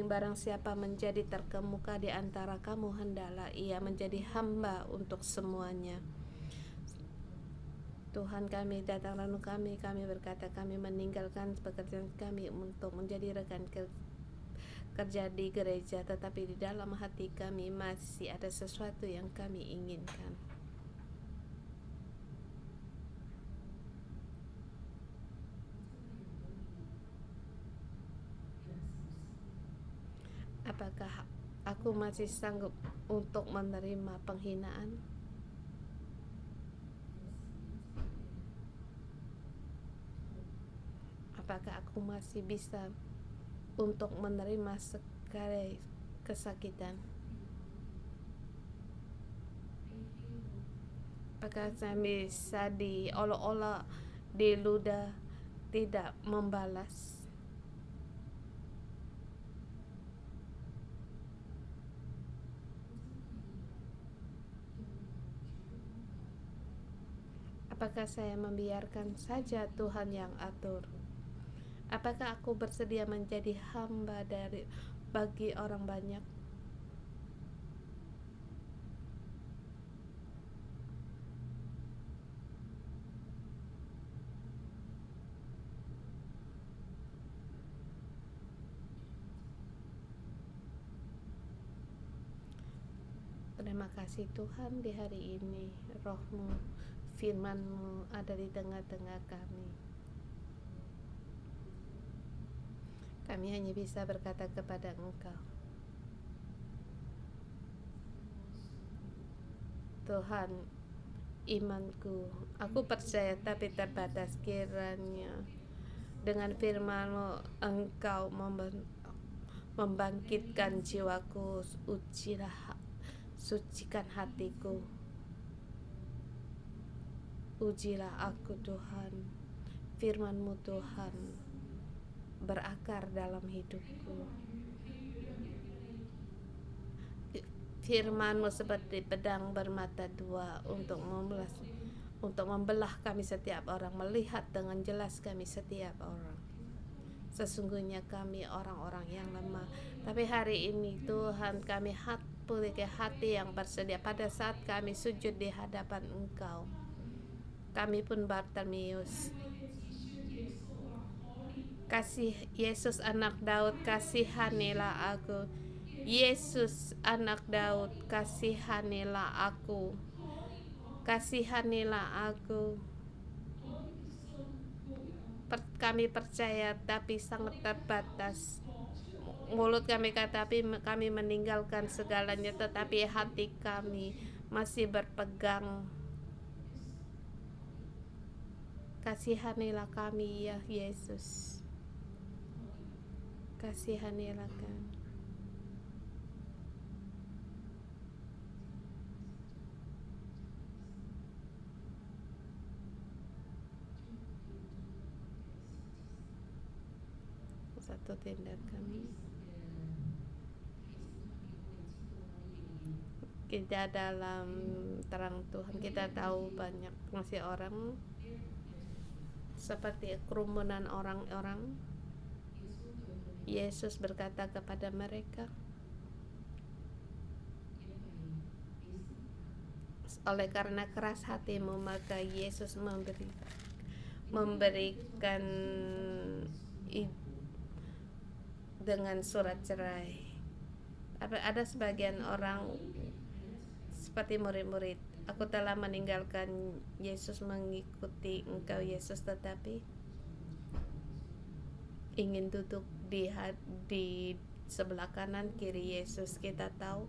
Barang siapa menjadi terkemuka di antara kamu, hendaklah ia menjadi hamba untuk semuanya. Tuhan, kami datang lalu kami berkata kami meninggalkan pekerjaan kami untuk menjadi rekan kerja di gereja, tetapi di dalam hati kami masih ada sesuatu yang kami inginkan. Apakah aku masih sanggup untuk menerima penghinaan? Apakah aku masih bisa untuk menerima sekali kesakitan? Apakah saya bisa diolok-olok, diludah, tidak membalas? Apakah saya membiarkan saja Tuhan yang atur? Apakah aku bersedia menjadi hamba bagi orang banyak? Terima kasih Tuhan, di hari ini Roh-Mu, firman-Mu ada di tengah-tengah kami. Kami hanya bisa berkata kepada Engkau, Tuhan, imanku, aku percaya tapi terbatas. Kiranya dengan firman-Mu Engkau membangkitkan jiwaku. Sucikan hatiku, ujilah aku Tuhan. Firman-Mu Tuhan berakar dalam hidupku. Firman-Mu seperti pedang bermata dua untuk membelah kami setiap orang, melihat dengan jelas kami setiap orang. Sesungguhnya kami orang-orang yang lemah, tapi hari ini Tuhan kami memiliki hati yang bersedia. Pada saat kami sujud di hadapan Engkau, kami pun Bartimius. Kasih Yesus anak Daud, kasihanilah aku. Yesus anak Daud, kasihanilah aku. Kasihanilah aku. Kami percaya tapi sangat terbatas. Mulut kami kata tapi kami meninggalkan segalanya, tetapi hati kami masih berpegang. Kasihanilah kami ya Yesus. Kasihanilah kami. Satu tindakan kita dalam terang Tuhan, kita tahu banyak masih orang seperti kerumunan orang-orang. Yesus berkata kepada mereka, oleh karena keras hatimu, maka Yesus memberikan dengan surat cerai. Ada sebagian orang seperti murid-murid, aku telah meninggalkan Yesus, mengikuti Engkau Yesus, tetapi ingin duduk di sebelah kanan kiri Yesus. Kita tahu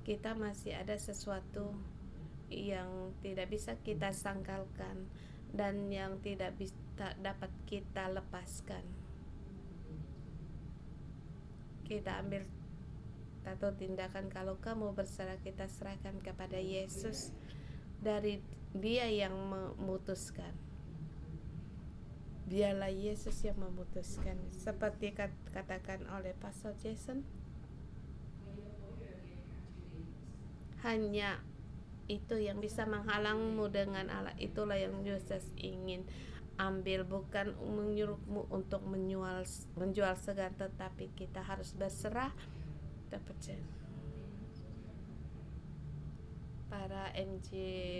kita masih ada sesuatu yang tidak bisa kita sangkalkan dan yang tidak bisa dapat kita lepaskan. Kita ambil satu tindakan. Kalau kamu berserah, kita serahkan kepada Yesus. Dari Dia yang memutuskan. Dialah Yesus yang memutuskan. Seperti katakan oleh Pastor Jason, hanya itu yang bisa menghalangmu dengan Allah. Itulah yang Yesus ingin ambil, bukan menyuruhmu untuk menjual segan, tetapi kita harus berserah. Kita percaya. Para MJ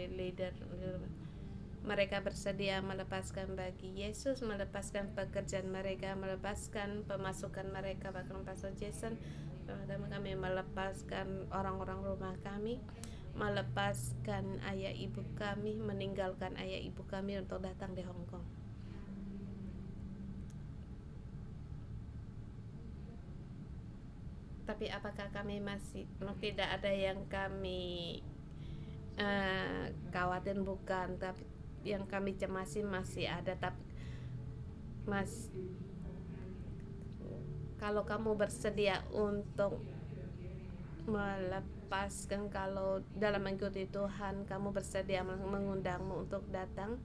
leader, Mereka bersedia melepaskan bagi Yesus, melepaskan pekerjaan mereka, melepaskan pemasukan mereka. Bahkan Pastor Jason, kami melepaskan orang-orang rumah kami, melepaskan ayah ibu kami, meninggalkan ayah ibu kami untuk datang di Hong Kong. Tapi apakah kami masih tidak ada yang kami khawatir? Bukan, tapi yang kami cemasi masih ada. Tapi kalau kamu bersedia untuk melepaskan, kalau dalam mengikuti Tuhan kamu bersedia mengundangmu untuk datang,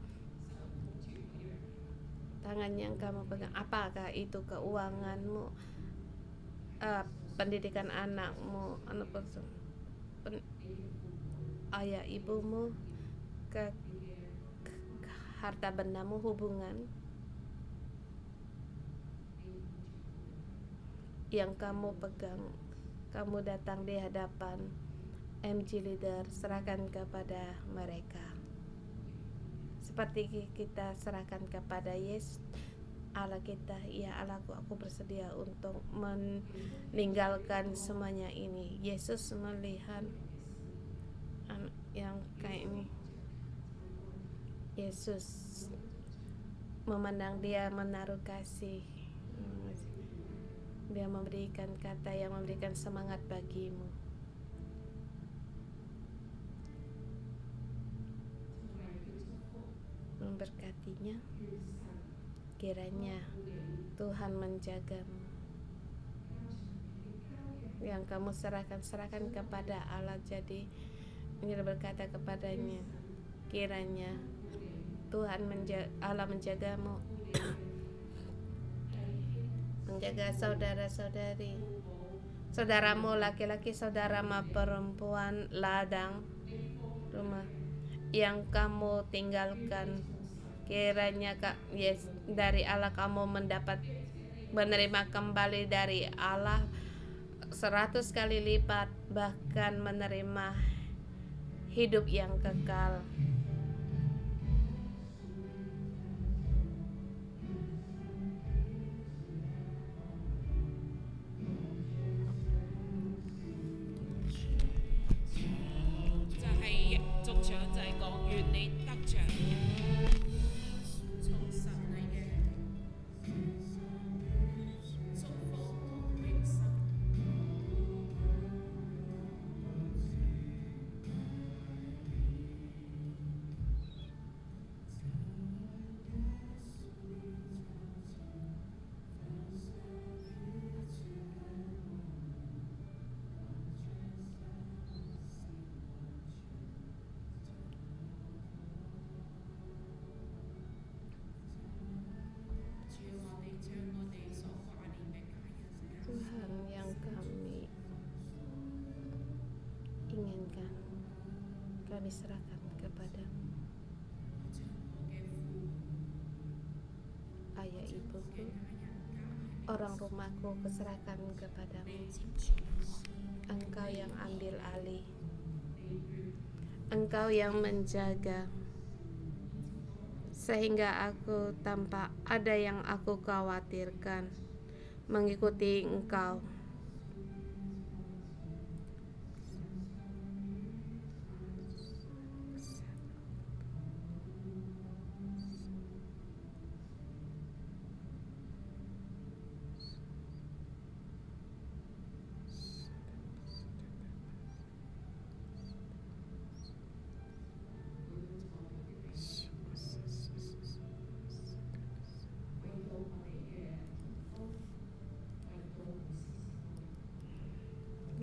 tangan yang kamu pegang, apakah itu keuanganmu, pendidikan anakmu, ayah ibumu, harta bendamu, hubungan yang kamu pegang, kamu datang di hadapan MG Leader, serahkan kepada mereka seperti kita serahkan kepada Yesus Allah kita. Ya Allahku, aku bersedia untuk meninggalkan semuanya ini. Yesus melihat yang kayak ini, Yesus memandang dia, menaruh kasih, dia memberikan kata yang memberikan semangat bagimu. Memberkatinya, kiranya Tuhan menjagamu. Yang kamu serahkan kepada Allah. Jadi ini berkata kepadanya, kiranya Tuhan Allah menjagamu, menjaga saudara-saudari, saudaramu laki-laki, saudaramu perempuan, ladang, rumah yang kamu tinggalkan. Kiranya dari Allah kamu menerima kembali dari Allah 100 kali lipat, bahkan menerima hidup yang kekal. Tuhan, yang kami inginkan, kami serahkan kepadamu. Ayah ibuku, orang rumahku, kuserahkan kepadamu. Engkau yang ambil alih, Engkau yang menjaga, sehingga aku tanpa ada yang aku khawatirkan mengikuti Engkau.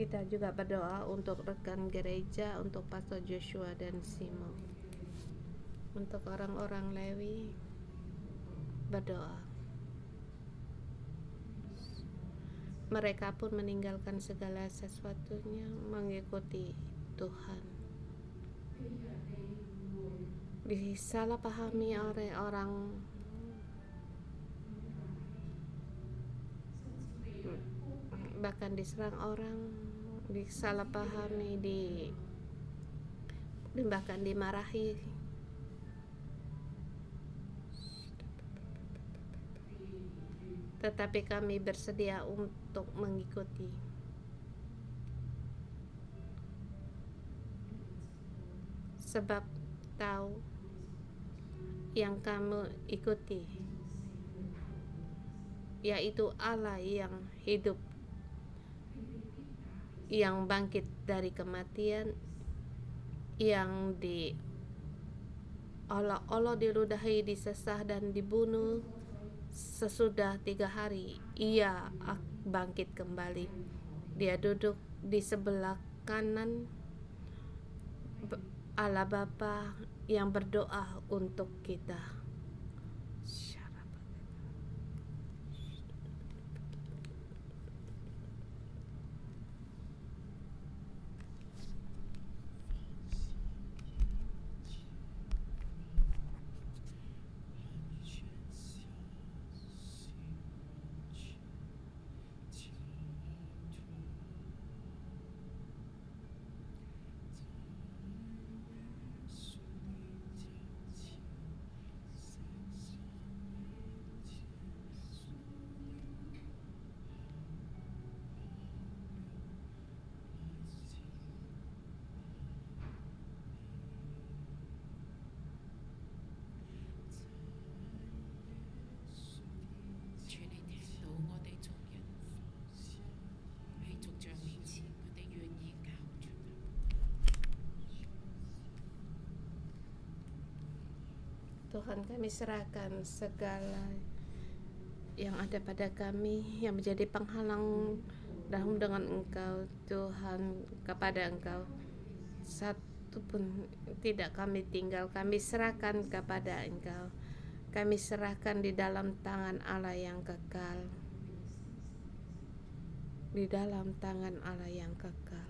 Kita juga berdoa untuk rekan gereja, untuk Pastor Joshua dan Simo, untuk orang-orang Lewi, berdoa. Mereka pun meninggalkan segala sesuatunya mengikuti Tuhan. Disalahpahami oleh orang, bahkan diserang orang, disalahpahami, bahkan dimarahi. tetapi kami bersedia untuk mengikuti. Sebab tahu yang kamu ikuti, yaitu Allah yang hidup, yang bangkit dari kematian, yang diolok-olok, diludahi, disesah dan dibunuh. Sesudah 3 hari ia bangkit kembali. Dia duduk di sebelah kanan Allah Bapa yang berdoa untuk kita. Tuhan, kami serahkan segala yang ada pada kami yang menjadi penghalang dalam dengan Engkau, Tuhan, kepada Engkau. Satu pun tidak kami tinggal, kami serahkan kepada Engkau. Kami serahkan di dalam tangan Allah yang kekal, di dalam tangan Allah yang kekal.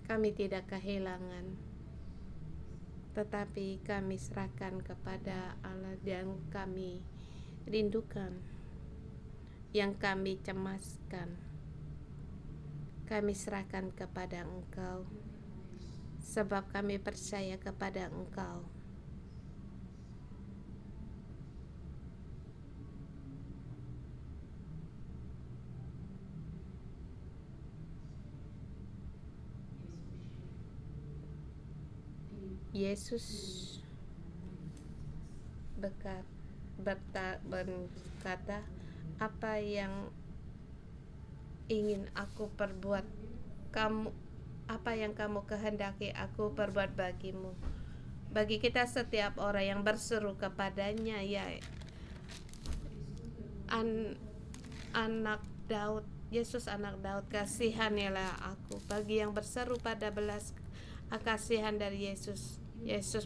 Kami tidak kehilangan, tetapi kami serahkan kepada Allah yang kami rindukan, yang kami cemaskan. Kami serahkan kepada Engkau, sebab kami percaya kepada Engkau. Yesus berkata, apa yang ingin aku perbuat, apa yang kamu kehendaki aku perbuat bagimu. Bagi kita setiap orang yang berseru kepadanya, ya anak Daud, Yesus anak Daud, kasihanilah aku. Bagi yang berseru pada belas kasihan dari Yesus, Yesus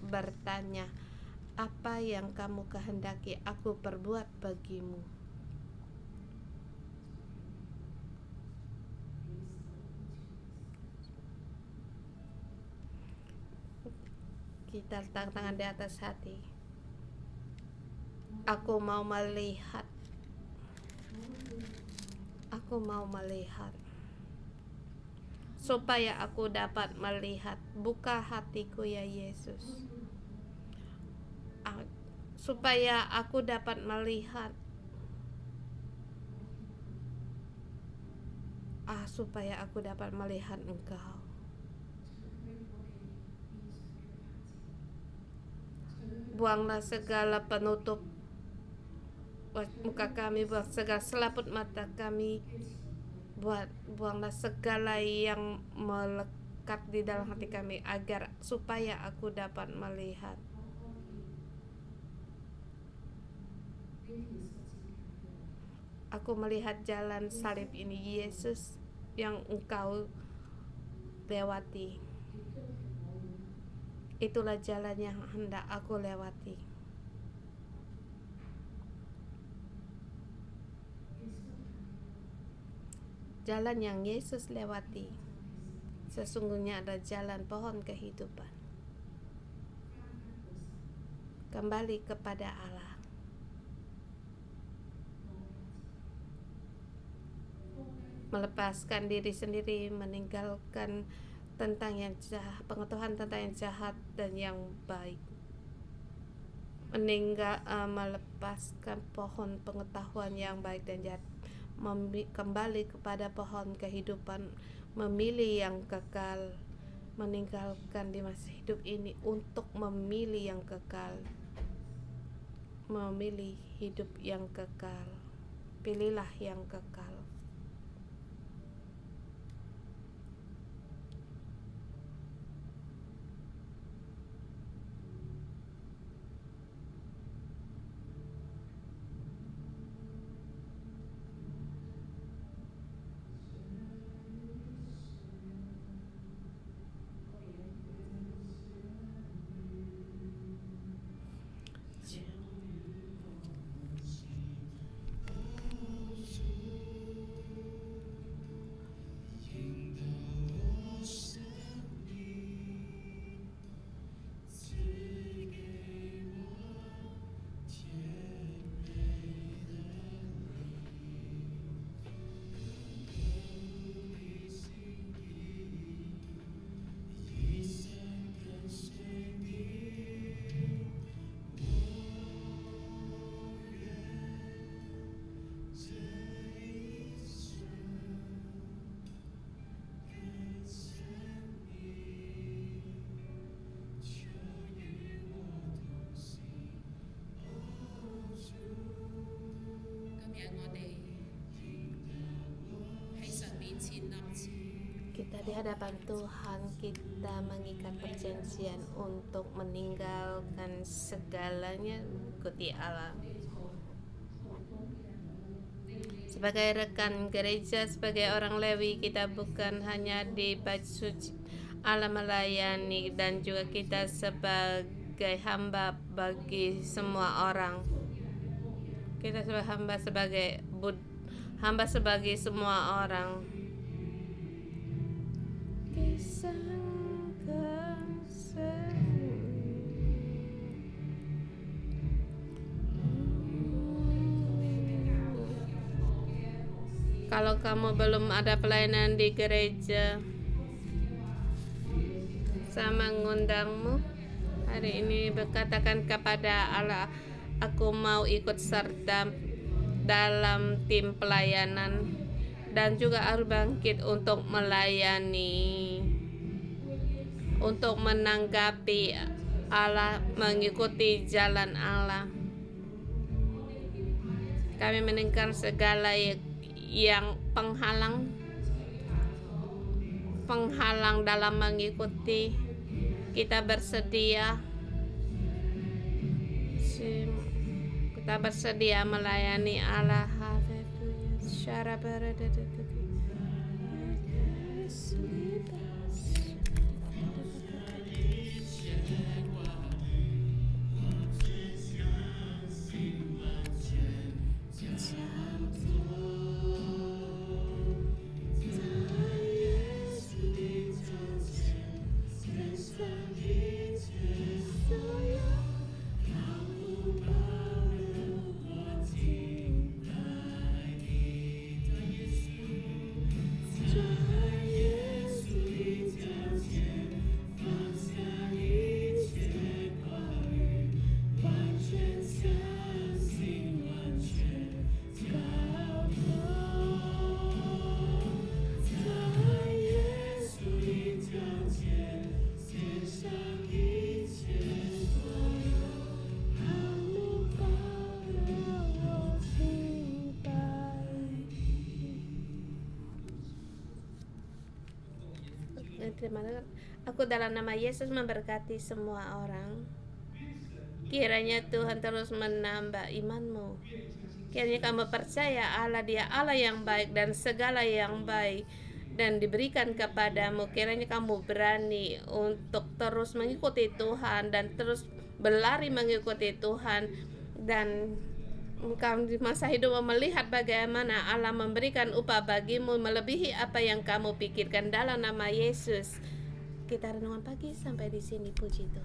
bertanya, apa yang kamu kehendaki aku perbuat bagimu. Kita letak tangan di atas hati. Aku mau melihat. Aku mau melihat. Supaya aku dapat melihat. Buka hatiku ya Yesus. Supaya aku dapat melihat. Supaya aku dapat melihat Engkau. Buanglah segala penutup muka kami, buang segala selaput mata kami, buanglah segala yang melekat di dalam hati kami, agar supaya aku dapat melihat. Aku melihat jalan salib ini, Yesus, yang Engkau lewati. Itulah jalan yang hendak aku lewati. Jalan yang Yesus lewati sesungguhnya adalah jalan pohon kehidupan. Kembali kepada Allah. Melepaskan diri sendiri, meninggalkan tentang yang jahat, pengetahuan tentang yang jahat dan yang baik. melepaskan pohon pengetahuan yang baik dan jahat, kembali kepada pohon kehidupan, memilih yang kekal, meninggalkan di masa hidup ini untuk memilih yang kekal, memilih hidup yang kekal. Pilihlah yang kekal. Kita di hadapan Tuhan, kita mengikat perjanjian untuk meninggalkan segalanya mengikuti Allah. Sebagai rekan gereja, sebagai orang Lewi, kita bukan hanya di bait suci Allah melayani, dan juga kita sebagai hamba bagi semua orang. Kita sebagai hamba sebagai semua orang. Kalau kamu belum ada pelayanan di gereja, saya mengundangmu hari ini berkatakan kepada Allah, aku mau ikut serta dalam tim pelayanan, dan juga harus bangkit untuk melayani, untuk menanggapi Allah, mengikuti jalan Allah. Kami meninggalkan segala yang penghalang dalam mengikuti. Kita bersedia melayani Allah. Terima kasih. Aku dalam nama Yesus memberkati semua orang. Kiranya Tuhan terus menambah imanmu. Kiranya kamu percaya Allah, Dia Allah yang baik dan segala yang baik dan diberikan kepadamu. Kiranya kamu berani untuk terus mengikuti Tuhan dan terus berlari mengikuti Tuhan, dan kamu di masa hidup melihat bagaimana Allah memberikan upah bagimu melebihi apa yang kamu pikirkan. Dalam nama Yesus kita renungan pagi sampai di sini. Puji Tuhan.